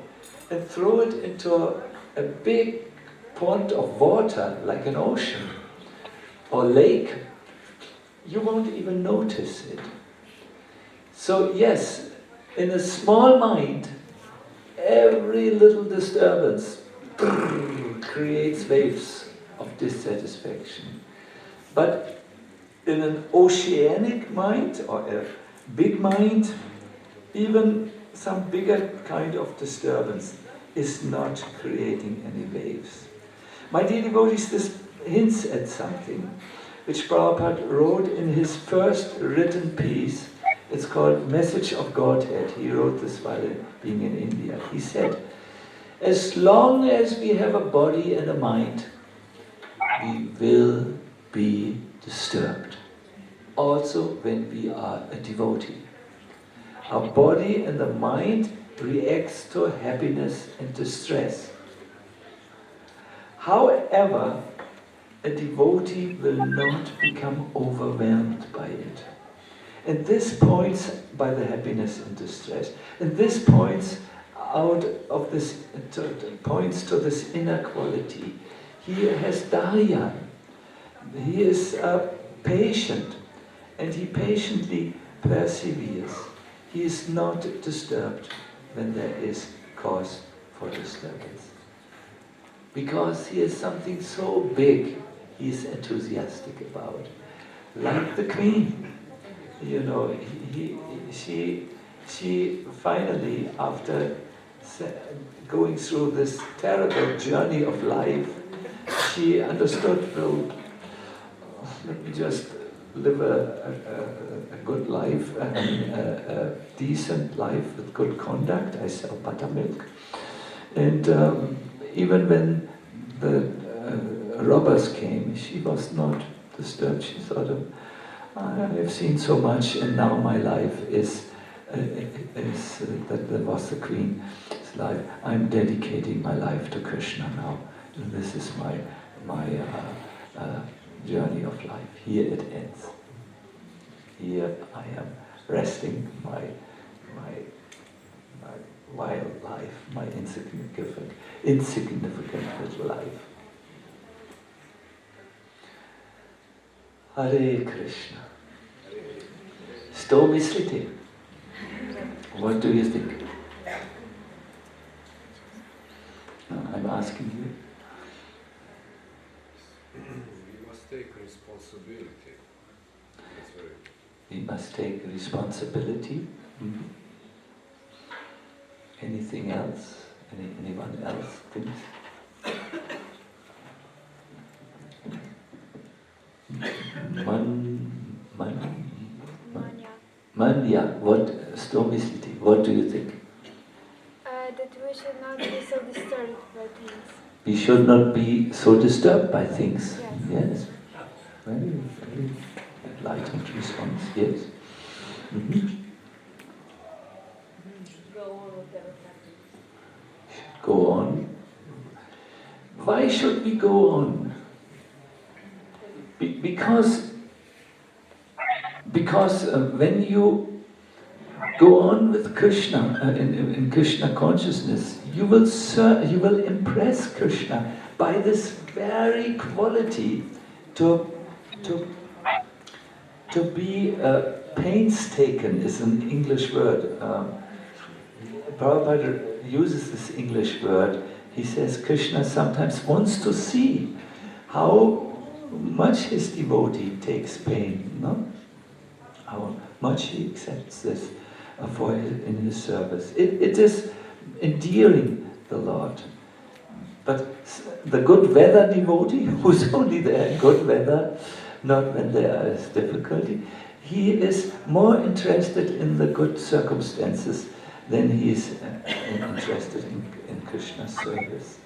and throw it into a big pond of water, like an ocean or lake, you won't even notice it. So yes, in a small mind, every little disturbance creates waves of dissatisfaction. But in an oceanic mind or a big mind, even some bigger kind of disturbance is not creating any waves. My dear devotees, this hints at something which Prabhupada wrote in his first written piece. It's called Message of Godhead. He wrote this while being in India. He said, "As long as we have a body and a mind, we will be disturbed. Also when we are a devotee. Our body and the mind reacts to happiness and distress. However, a devotee will not become overwhelmed by it. And this points by the happiness and distress. And this points out of this, points to this inner quality. He has daya. He is patient, and he patiently perseveres. He is not disturbed when there is cause for disturbance. Because he is something so big, he is enthusiastic about. Like the queen. You know, she finally, after going through this terrible journey of life, she understood, well, let me just live a good life, a decent life with good conduct. I sell buttermilk. And even when the robbers came, she was not disturbed. She thought, I have seen so much, and now my life is that was the Queen's life. I'm dedicating my life to Krishna now. And this is my journey of life. Here it ends. Here I am resting my wild life, my insignificant little life. Hare Krishna. Sto myslíte? What do you think? I'm asking you. We must take responsibility. That's very We must take responsibility. Mhm. Anything else? Anyone else thinks? Manya. What? Stomisliti. What do you think? That we should not be so disturbed by things. We should not be so disturbed by things. Yes. Yes. Very, very enlightened response. Yes. Mm-hmm. Go on with their practice. Go on. Why should we go on? Because when you go on with Krishna in Krishna consciousness, you will impress Krishna by this very quality to be painstaken is an English word. Prabhupada uses this English word. He says Krishna sometimes wants to see how much his devotee takes pain, no? How much he accepts this in his service. It is endearing the Lord. But the good weather devotee, who's only there in good weather, not when there is difficulty, he is more interested in the good circumstances than he is interested in Krishna's service.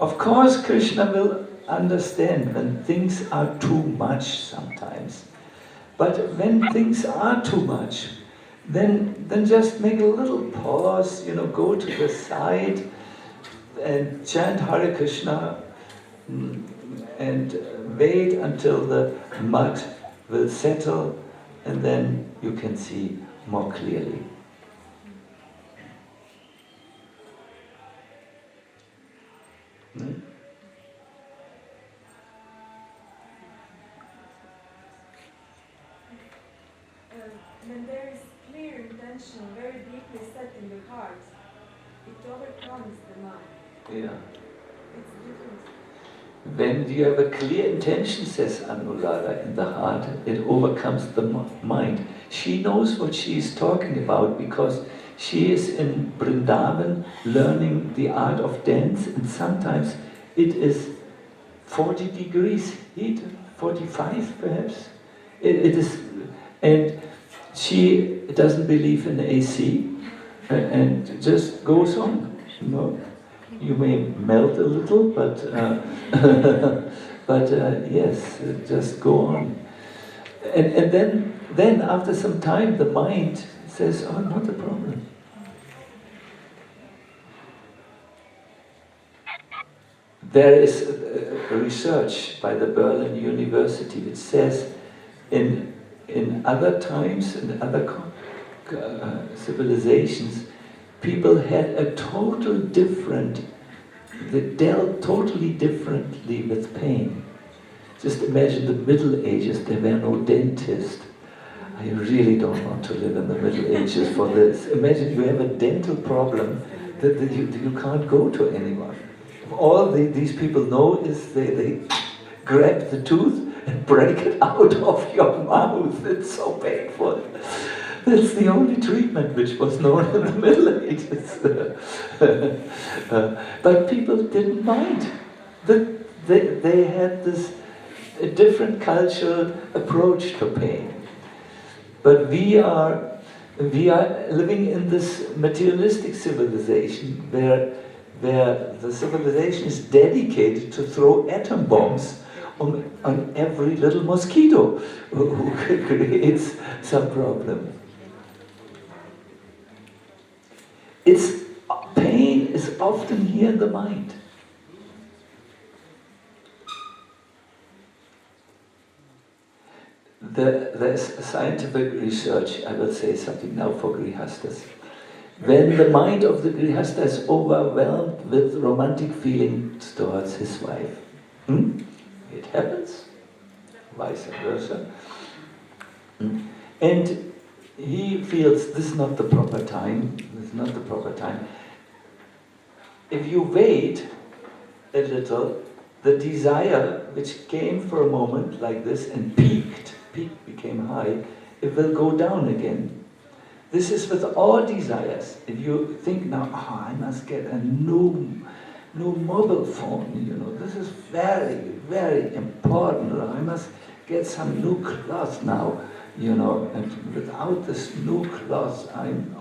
Of course, Krishna will understand when things are too much sometimes. But when things are too much, then just make a little pause, go to the side and chant Hare Krishna and wait until the mud will settle, and then you can see more clearly. When there is clear intention very deeply set in the heart, it overcomes the mind. Yeah. It's different. When you have a clear intention, says Anuradha, in the heart, it overcomes the mind. She knows what she is talking about because she is in Vrindavan learning the art of dance, and sometimes it is 40 degrees heat, 45 perhaps. It is, and she doesn't believe in AC and just goes on, You may melt a little, but yes, just go on. And then after some time, the mind says, "Oh, not a problem." There is a research by the Berlin University which says in other times, in other civilizations, people had a they dealt totally differently with pain. Just imagine the Middle Ages, there were no dentists. I really don't want to live in the Middle Ages for this. Imagine you have a dental problem that you can't go to anyone. All these people know is they grab the tooth and break it out of your mouth. It's so painful. That's the only treatment which was known in the Middle Ages. But people didn't mind. They had this different cultural approach to pain. But we are living in this materialistic civilization where the civilization is dedicated to throw atom bombs on every little mosquito who creates some problem. Pain is often here in the mind. There's scientific research, I will say something now for Grihastas. When the mind of the Grihasta is overwhelmed with romantic feelings towards his wife, it happens, vice versa. And he feels this is not the proper time, this is not the proper time. If you wait a little, the desire which came for a moment like this and peaked, became high, it will go down again. This is with all desires. If you think now, I must get a new mobile phone, this is very, very important. I must get some new clothes now, and without this new clothes,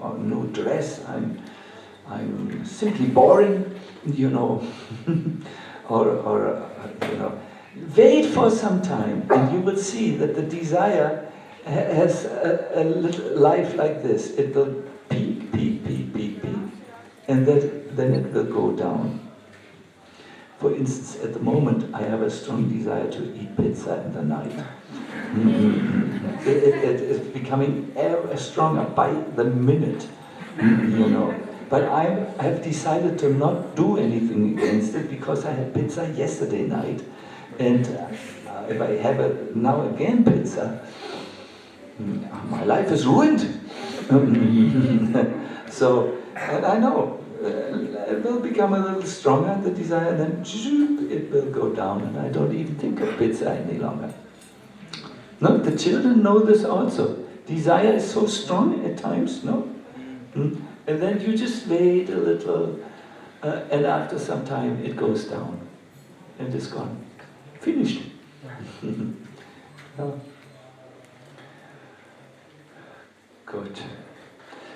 or new dress, I'm simply boring, Wait for some time, and you will see that the desire has a little life like this. It will peak, and then it will go down. For instance, at the moment, I have a strong desire to eat pizza in the night. It is becoming ever stronger by the minute, But I have decided to not do anything against it because I had pizza yesterday night, and if I have now again pizza, my life is ruined. So, and I know it will become a little stronger, the desire, and then it will go down, and I don't even think of pizza any longer. No, the children know this also. Desire is so strong at times, no? And then you just wait a little, and after some time it goes down, and it's gone. Finished. No. Good.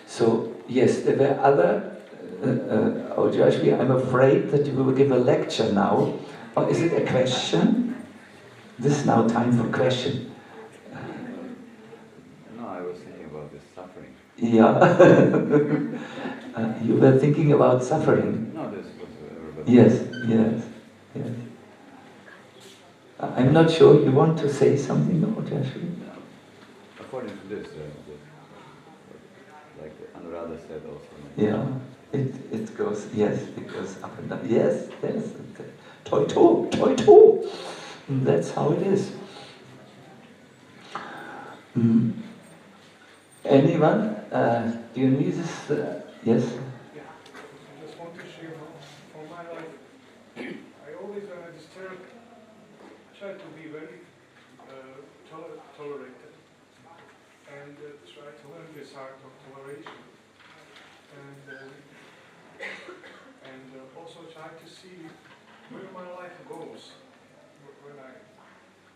So, yes, there were other... Joshua, I'm afraid that you will give a lecture now. Or is it a question? This is now time for question. No, I was thinking about this suffering. Yeah. You were thinking about suffering. No, this was... Yes. I'm not sure. You want to say something, no, Joshua? According to this, like Anuradha said also. Yeah, it goes, yes, it goes up and down. Yes. Toi. That's how it is. Anyone? Dionysus? Yes? Yeah, I just want to share for my life. I always, when I disturb, try to be very tolerated and try to learn this art of toleration. And also try to see where my life goes when I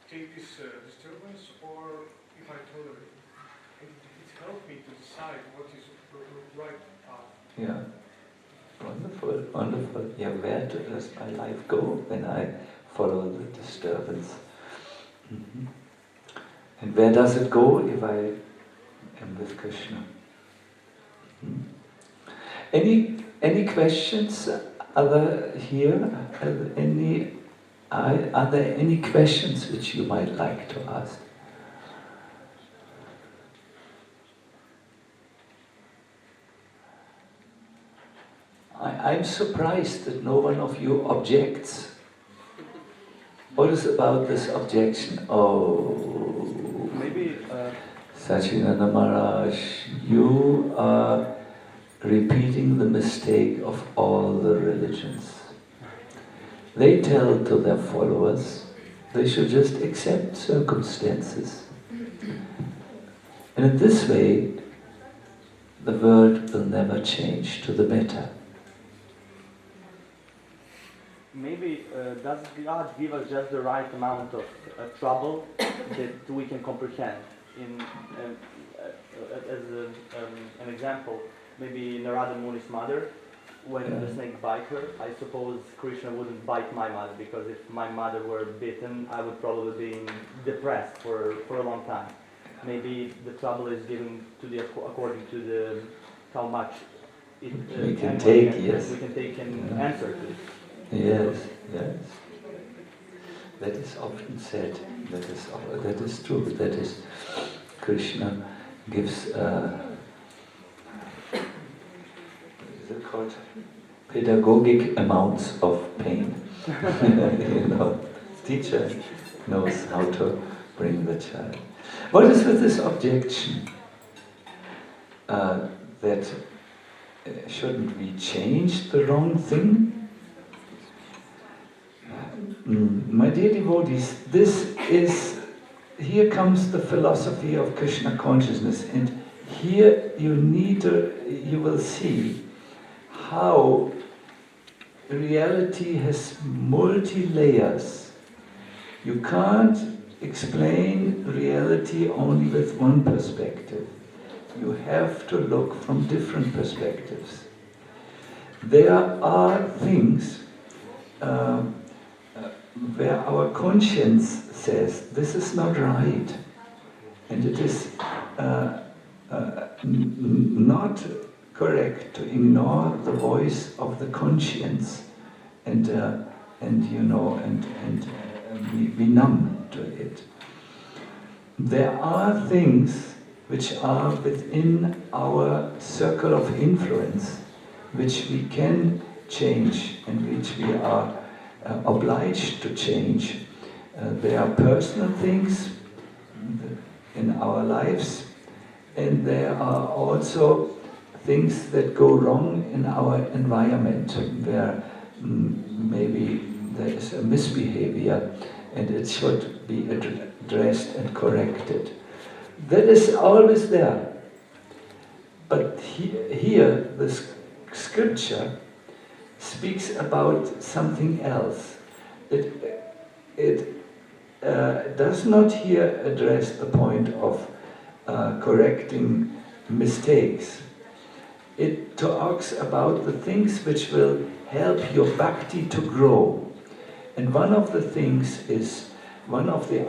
take this disturbance or if I tolerate it. It helped me to decide what is the right path. Yeah. Wonderful. Yeah, where does my life go when I follow the disturbance? Mm-hmm. And where does it go if I am with Krishna? Mm-hmm. Any questions other here? Are there any questions which you might like to ask? I'm surprised that no one of you objects. What is about this objection? Oh, Maybe Sacinandana Maharaj, you are repeating the mistake of all the religions. They tell to their followers they should just accept circumstances. And in this way, the world will never change to the better. maybe does God give us just the right amount of trouble that we can comprehend? As an example, maybe Narada Muni's mother, when the snake bit her, I suppose Krishna wouldn't bite my mother, because if my mother were bitten, I would probably be depressed for a long time. Maybe the trouble is given to according to the how much it, we can take, yes. We can take and answer to it. Yes, yes. That is often said. That is true. That is, Krishna gives, is it called? Pedagogic amounts of pain. Teacher knows how to bring the child. What is with this objection? that shouldn't we change the wrong thing? My dear devotees, here comes the philosophy of Krishna consciousness, and here you will see how reality has multi-layers. You can't explain reality only with one perspective. You have to look from different perspectives. There are things where our conscience says this is not right, and it is not correct to ignore the voice of the conscience and be numb to it. There are things which are within our circle of influence, which we can change and which we are obliged to change. There are personal things in our lives, and there are also things that go wrong in our environment, where maybe there is a misbehavior and it should be addressed and corrected. That is always there. But here the scripture speaks about something else. It does not here address the point of correcting mistakes. It talks about the things which will help your bhakti to grow. And one of the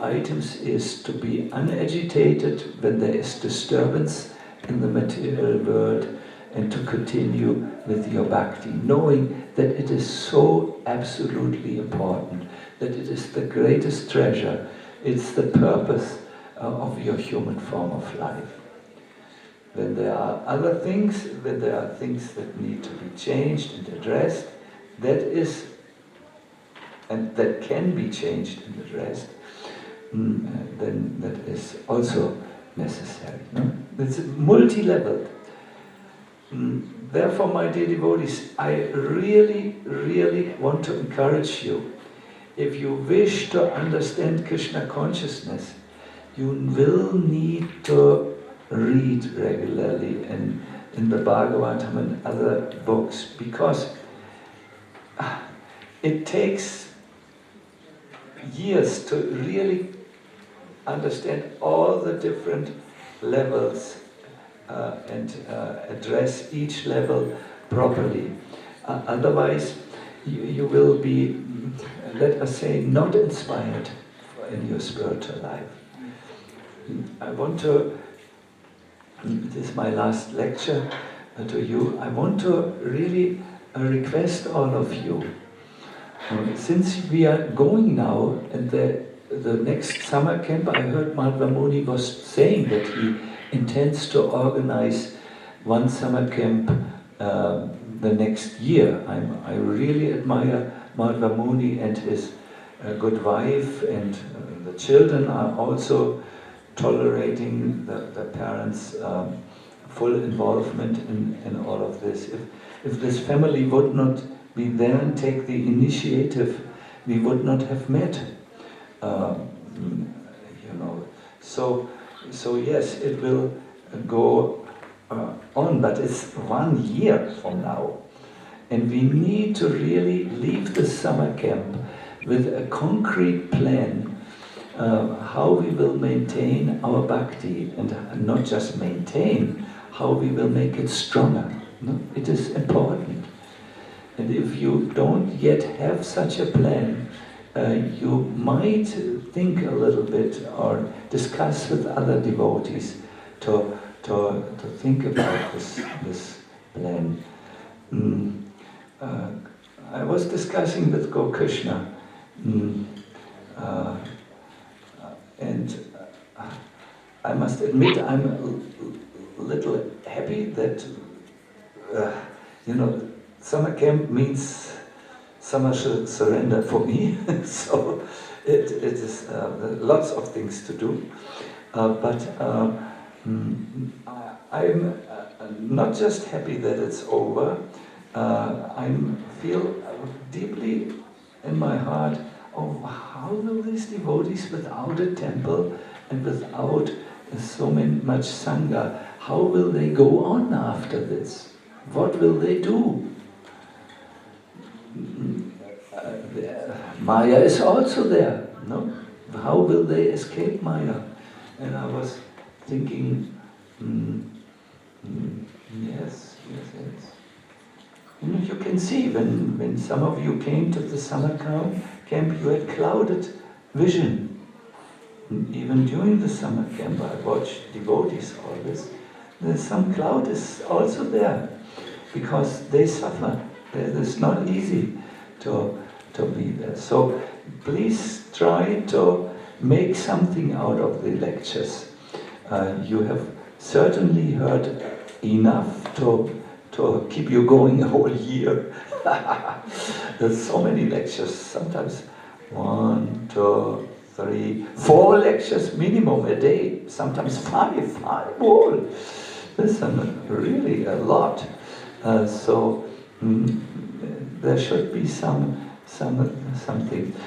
items is to be unagitated when there is disturbance in the material world, and to continue with your bhakti, knowing that it is so absolutely important, that it is the greatest treasure, it's the purpose of your human form of life. When there are other things, when there are things that need to be changed and addressed, and that can be changed and addressed, then that is also necessary. No? It's multi-leveled. Therefore, my dear devotees, I really, really want to encourage you. If you wish to understand Krishna consciousness, you will need to read regularly in the Bhagavatam and other books, because it takes years to really understand all the different levels and address each level properly. Otherwise, you will be, let us say, not inspired in your spiritual life. I want to, this is my last lecture to you, I want to really request all of you, since we are going now, and the next summer camp, I heard Madhva Muni was saying that he intends to organize one summer camp the next year. I really admire Madhva Muni and his good wife, and the children are also tolerating the parents' full involvement in all of this. If this family would not be there and take the initiative, we would not have met. So yes, it will go on, but it's 1 year from now. And we need to really leave the summer camp with a concrete plan how we will maintain our bhakti, and not just maintain, how we will make it stronger. No? It is important. And if you don't yet have such a plan, you might think a little bit or discuss with other devotees to think about this plan. I was discussing with Gokrishna, and I must admit I'm a little happy that summer camp means summer surrender for me. So it is lots of things to do, but I'm not just happy that it's over, I feel deeply in my heart, oh, how will these devotees without a temple and without so much Sangha, how will they go on after this? What will they do? Maya is also there, no? How will they escape Maya? And I was thinking, yes. You can see when some of you came to the summer camp, you had clouded vision. Even during the summer camp, I watched devotees always. There's some cloud is also there, because they suffer. It's not easy to be there. So please try to make something out of the lectures. You have certainly heard enough to keep you going a whole year. There's so many lectures, sometimes 1, 2, 3, 4 lectures minimum a day, sometimes 5 more. Listen, really a lot. So there should be something.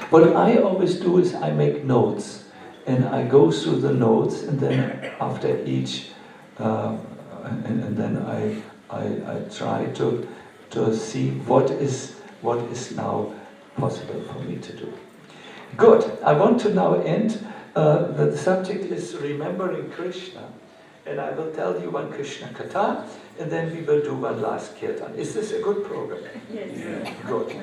What I always do is I make notes, and I go through the notes, and then after each, and then I try to see what is now possible for me to do. Good. I want to now end. The subject is remembering Krishna, and I will tell you one Krishna Katha, and then we will do one last kirtan. Is this a good program? Yes. Yeah. Good.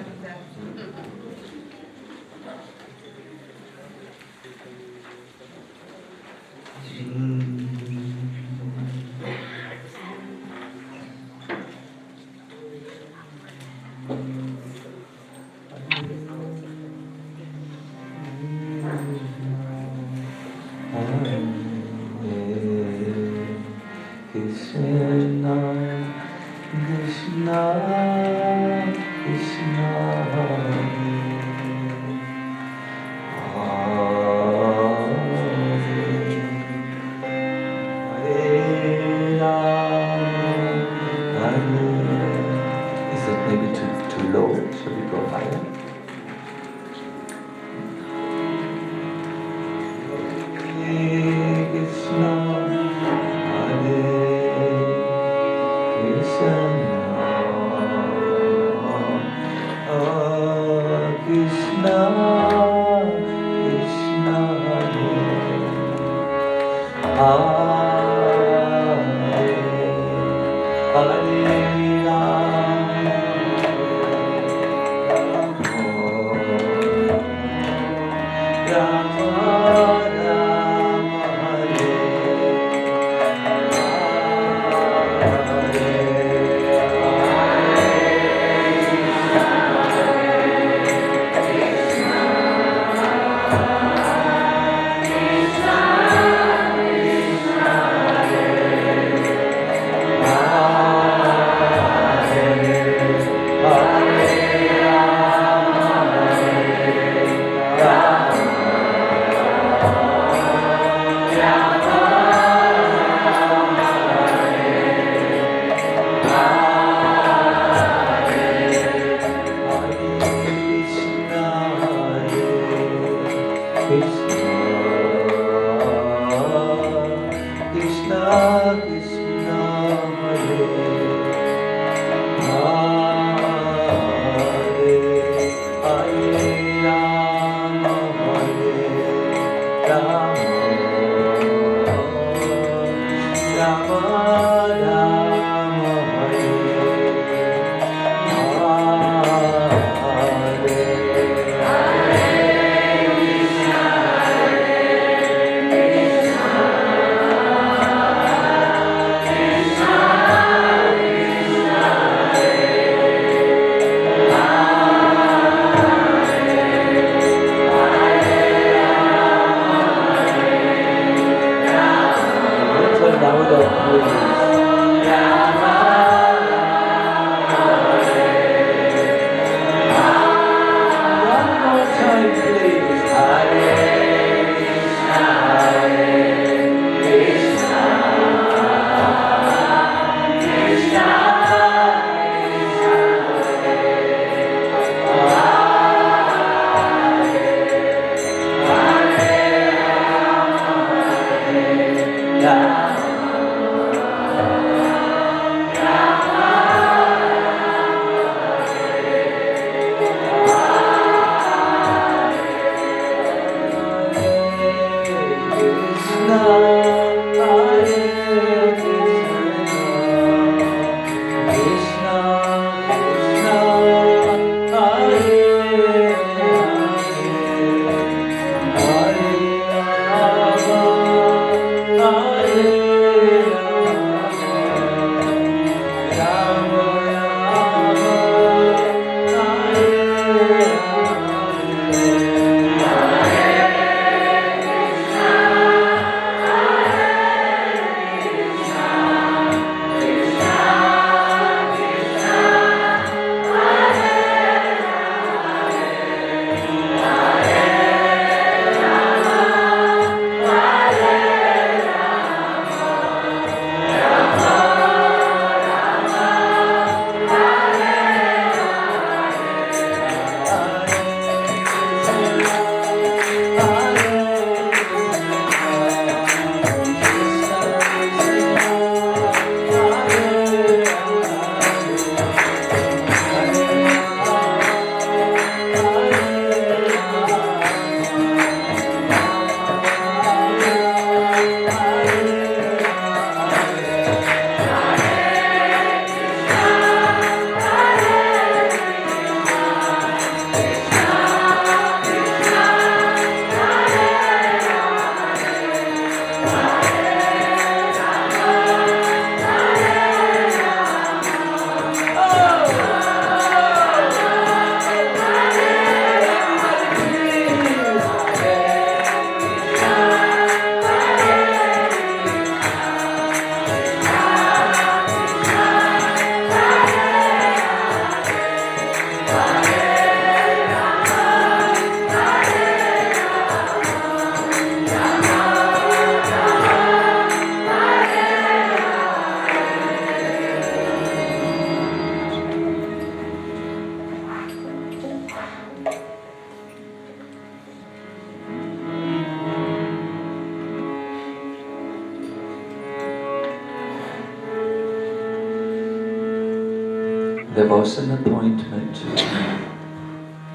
there was an appointment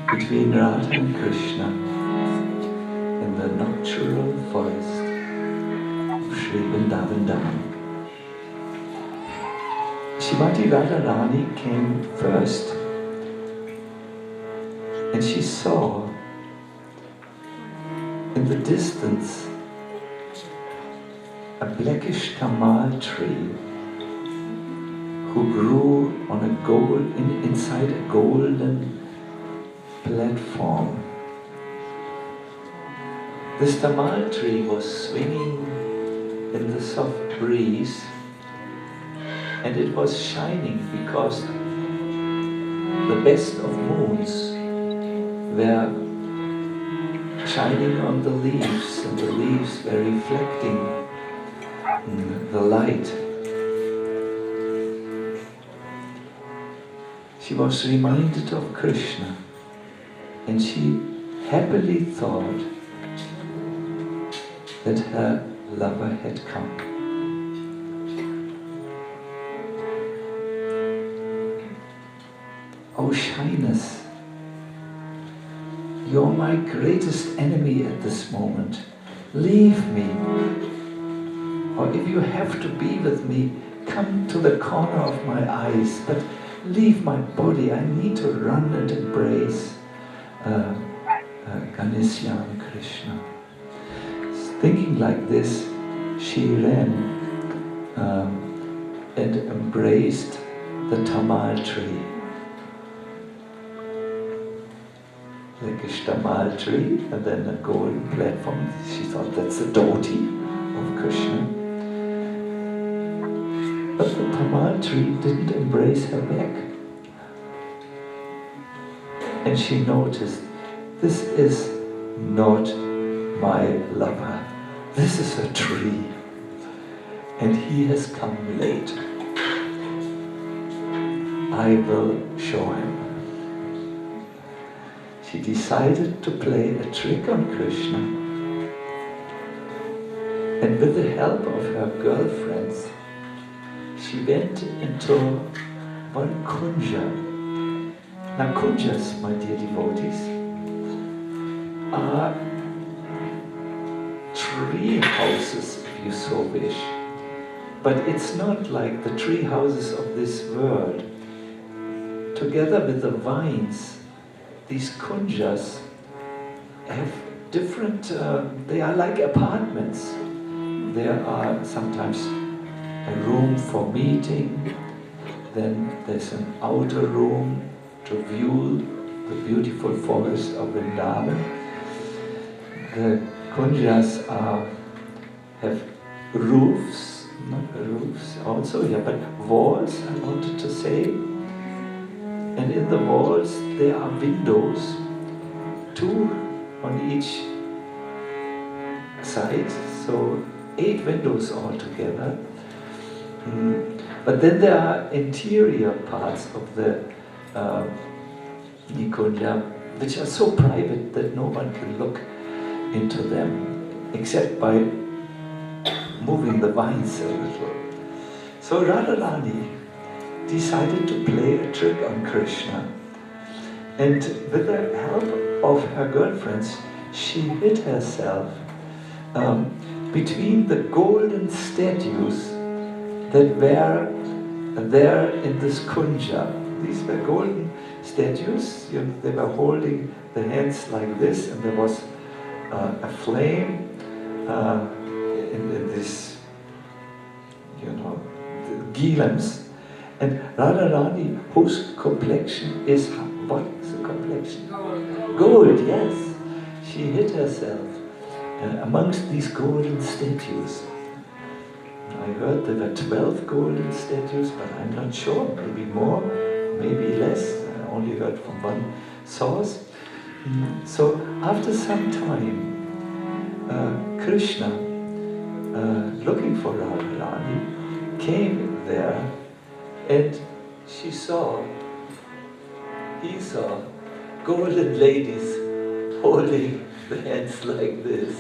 between Radha and Krishna in the nocturnal forest of Sri Vrindavan. Srimati Radharani came first, and she saw in the distance a blackish tamal tree who grew on inside a golden platform. This tamal tree was swinging in the soft breeze, and it was shining because the best of moons were shining on the leaves, and the leaves were reflecting the light. She was reminded of Krishna, and she happily thought that her lover had come. Oh shyness, you're my greatest enemy at this moment. Leave me. Or if you have to be with me, come to the corner of my eyes, but leave my body. I need to run and embrace Ganeshyan Krishna. Thinking like this, she ran and embraced the tamal tree. Like a tamal tree, and then a golden platform. She thought that's the dhoti of Krishna. But the tamal tree didn't embrace her back. And she noticed, this is not my lover. This is a tree. And he has come late. I will show him. She decided to play a trick on Krishna. And with the help of her girlfriends, she went into one kunja. Now kunjas, my dear devotees, are tree houses, if you so wish. But it's not like the tree houses of this world. Together with the vines, these kunjas have different, they are like apartments. There are sometimes a room for meeting, then there's an outer room to view the beautiful forest of Vrindavan. The kunjas have roofs, not roofs also, yeah, but walls, I wanted to say. And in the walls there are windows, 2 on each side, so 8 windows altogether. But then there are interior parts of the Nikunja, which are so private that no one can look into them, except by moving the vines a little. So Radharani decided to play a trick on Krishna, and with the help of her girlfriends, she hid herself between the golden statues that were there in this kunja. These were golden statues, they were holding the hands like this, and there was a flame in this, the gilams. And Radharani, whose complexion is, what is the complexion? Gold, yes. She hid herself amongst these golden statues. I heard there were 12 golden statues, but I'm not sure, maybe more, maybe less. I only heard from one source. So after some time, Krishna, looking for Radharani, came there, and he saw golden ladies holding the hands like this.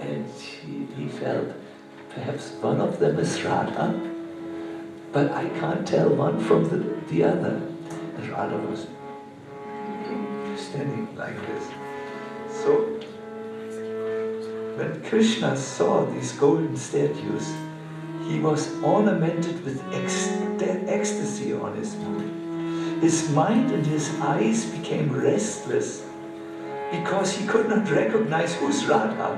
And he felt, perhaps one of them is Radha, but I can't tell one from the other. And Radha was standing like this. So, when Krishna saw these golden statues, he was ornamented with ecstasy on his mood. His mind and his eyes became restless because he could not recognize who's Radha.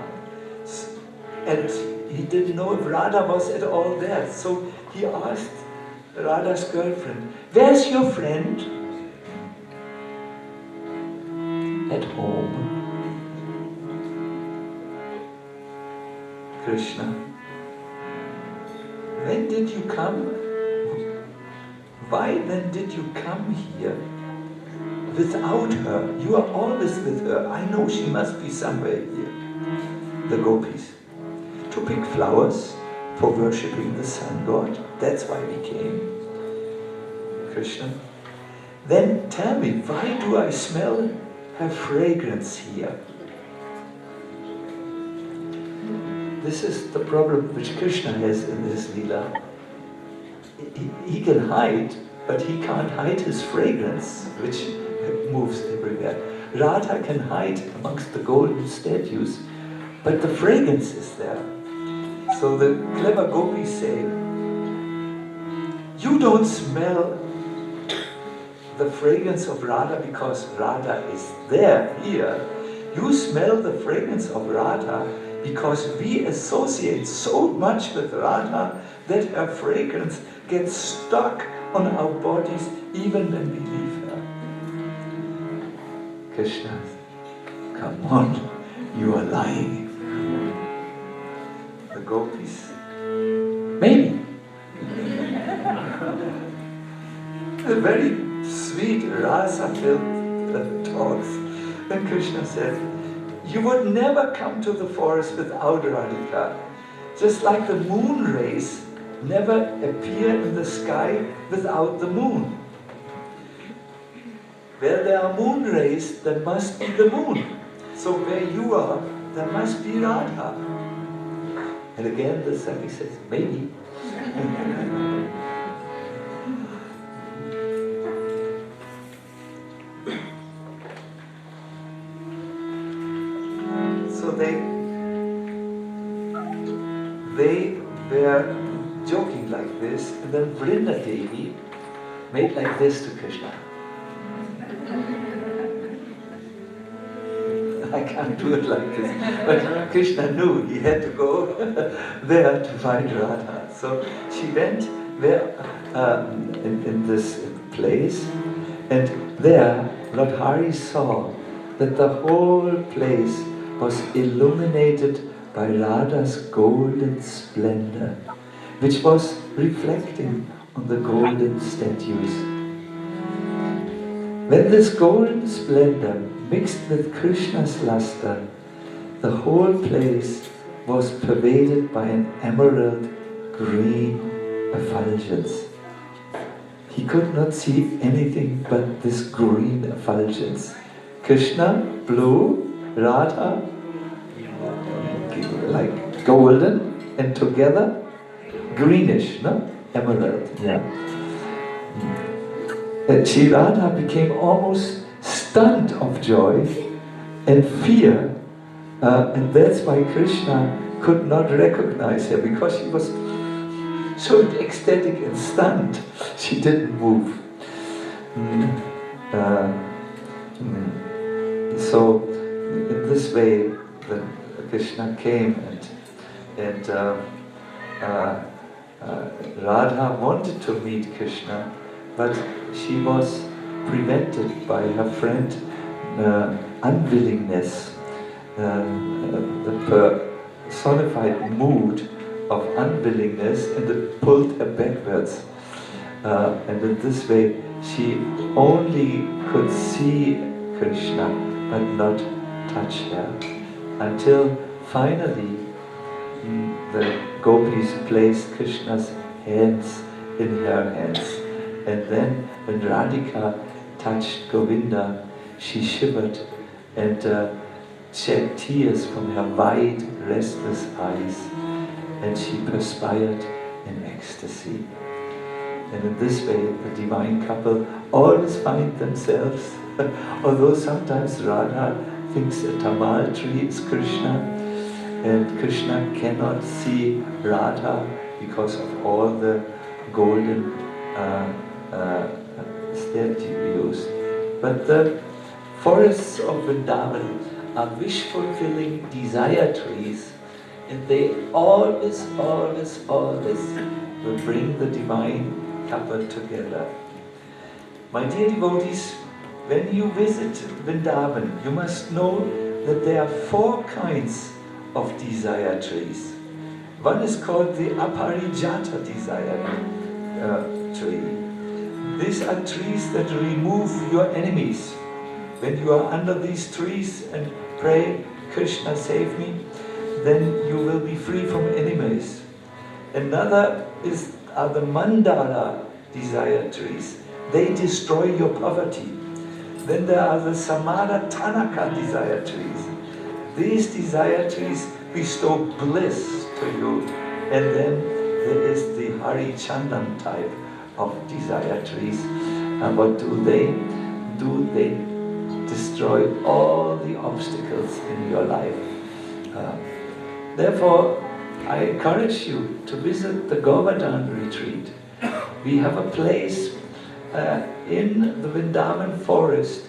And he didn't know if Radha was at all there. So he asked Radha's girlfriend, "Where's your friend?" "At home." "Krishna, when did you come? Why then did you come here without her? You are always with her. I know she must be somewhere here." The gopis, "To pick flowers for worshipping the sun god. That's why we came." Krishna, "Then tell me, why do I smell her fragrance here?" This is the problem which Krishna has in this Leela. He can hide, but he can't hide his fragrance, which moves everywhere. Radha can hide amongst the golden statues, but the fragrance is there. So the clever gopis say, "You don't smell the fragrance of Radha because Radha is there, here. You smell the fragrance of Radha because we associate so much with Radha that her fragrance gets stuck on our bodies even when we leave her." Krishna, "Come on, you are lying." The gopis, "Maybe." A very sweet rasa-filled talks. Then Krishna said, "You would never come to the forest without Radhika, just like the moon rays never appear in the sky without the moon. Where there are moon rays, there must be the moon. So where you are, there must be Radha." And again the Saki says, "Maybe." So they were joking like this, and then Vrinda Devi made like this to Krishna. I can't do it like this. But Krishna knew he had to go there to find Radha. So she went there in this place, and there Lord Hari saw that the whole place was illuminated by Radha's golden splendor, which was reflecting on the golden statues. When this golden splendor mixed with Krishna's luster, the whole place was pervaded by an emerald green effulgence. He could not see anything but this green effulgence. Krishna, blue, Radha, like golden, and together, greenish, no? Emerald, yeah. Shri Radha became almost stunned of joy and fear, and that's why Krishna could not recognize her, because she was so ecstatic and stunned, she didn't move. So, in this way, Krishna came, and Radha wanted to meet Krishna, but she was prevented by her friend unwillingness, the personified mood of unwillingness, and it pulled her backwards. And in this way, she only could see Krishna, but not touch her. Until finally, the gopis placed Krishna's hands in her hands. And then, when Radhika touched Govinda, she shivered and shed tears from her wide, restless eyes, and she perspired in ecstasy. And in this way, the divine couple always find themselves, although sometimes Radha thinks a tamal tree is Krishna, and Krishna cannot see Radha because of all the golden statues. But the forests of Vrindavan are wish-fulfilling desire trees, and they always will bring the divine couple together. My dear devotees, when you visit Vrindavan, you must know that there are 4 kinds of desire trees. One is called the aparijata desire tree. These are trees that remove your enemies. When you are under these trees and pray, Krishna save me, then you will be free from enemies. Another are the mandala desire trees. They destroy your poverty. Then there are the samada tanaka desire trees. These desire trees bestow bliss to you. And then there is the Hari Chandan type of desire trees. And what do? They destroy all the obstacles in your life. Therefore, I encourage you to visit the Govardhan retreat. We have a place in the Vrindavan forest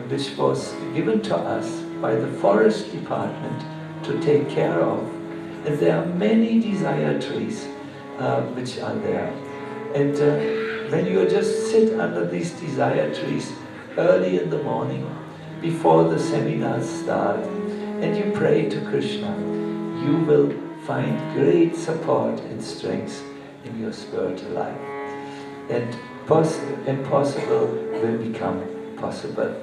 which was given to us by the forest department to take care of. And there are many desire trees which are there. And when you just sit under these desire trees early in the morning, before the seminars start, and you pray to Krishna, you will find great support and strength in your spiritual life. And impossible will become possible.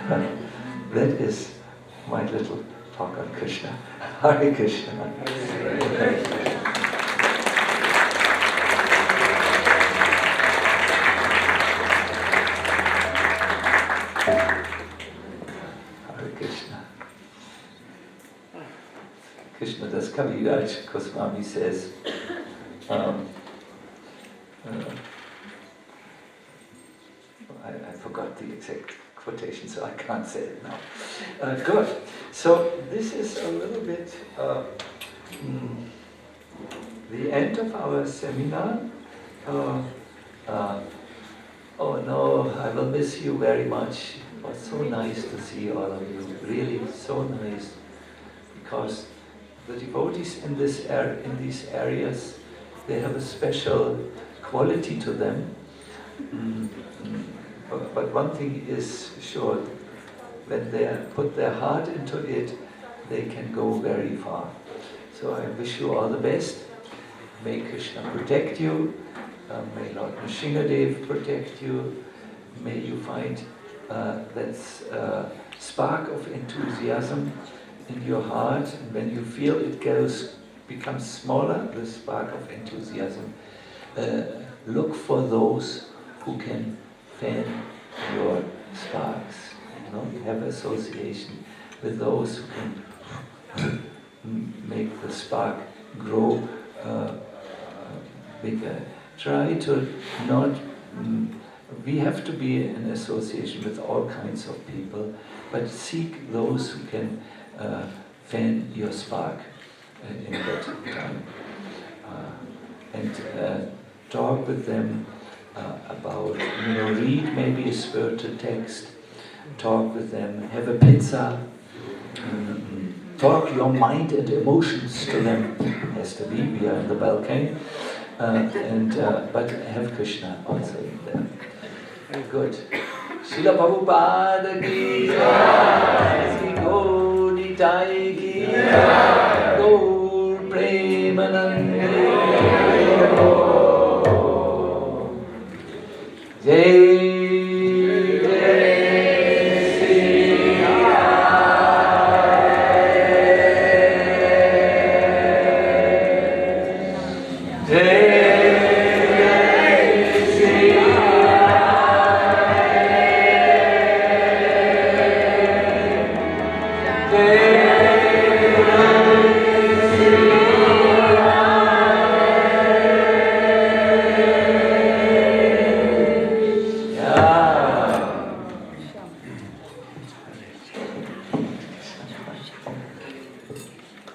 That is my little talk on Krishna. Hare Krishna. Hare Krishna. Krishna Das Kaviraj Goswami says, I forgot the exact quotation, so I can't say it now. Good. So this is a little bit the end of our seminar. Oh no, I will miss you very much. It was so nice to see all of you. Really, so nice. Because the devotees in these areas, they have a special quality to them. But one thing is sure, when they put their heart into it, they can go very far. So I wish you all the best. May Krishna protect you. May Lord Nrsingadev protect you. May you find that spark of enthusiasm in your heart. And when you feel it becomes smaller, the spark of enthusiasm, look for those who can fan your sparks. Have association with those who can make the spark grow bigger. Try to not. We have to be in association with all kinds of people, but seek those who can fan your spark in that time. And talk with them about, read maybe a spiritual text, talk with them, have a pizza, talk your mind and emotions to them. Has to be, we are in the balcony, but have Krishna also in there. Very good. Srila Prabhupada ki jai, Sri Gaudi Nitai ki jai.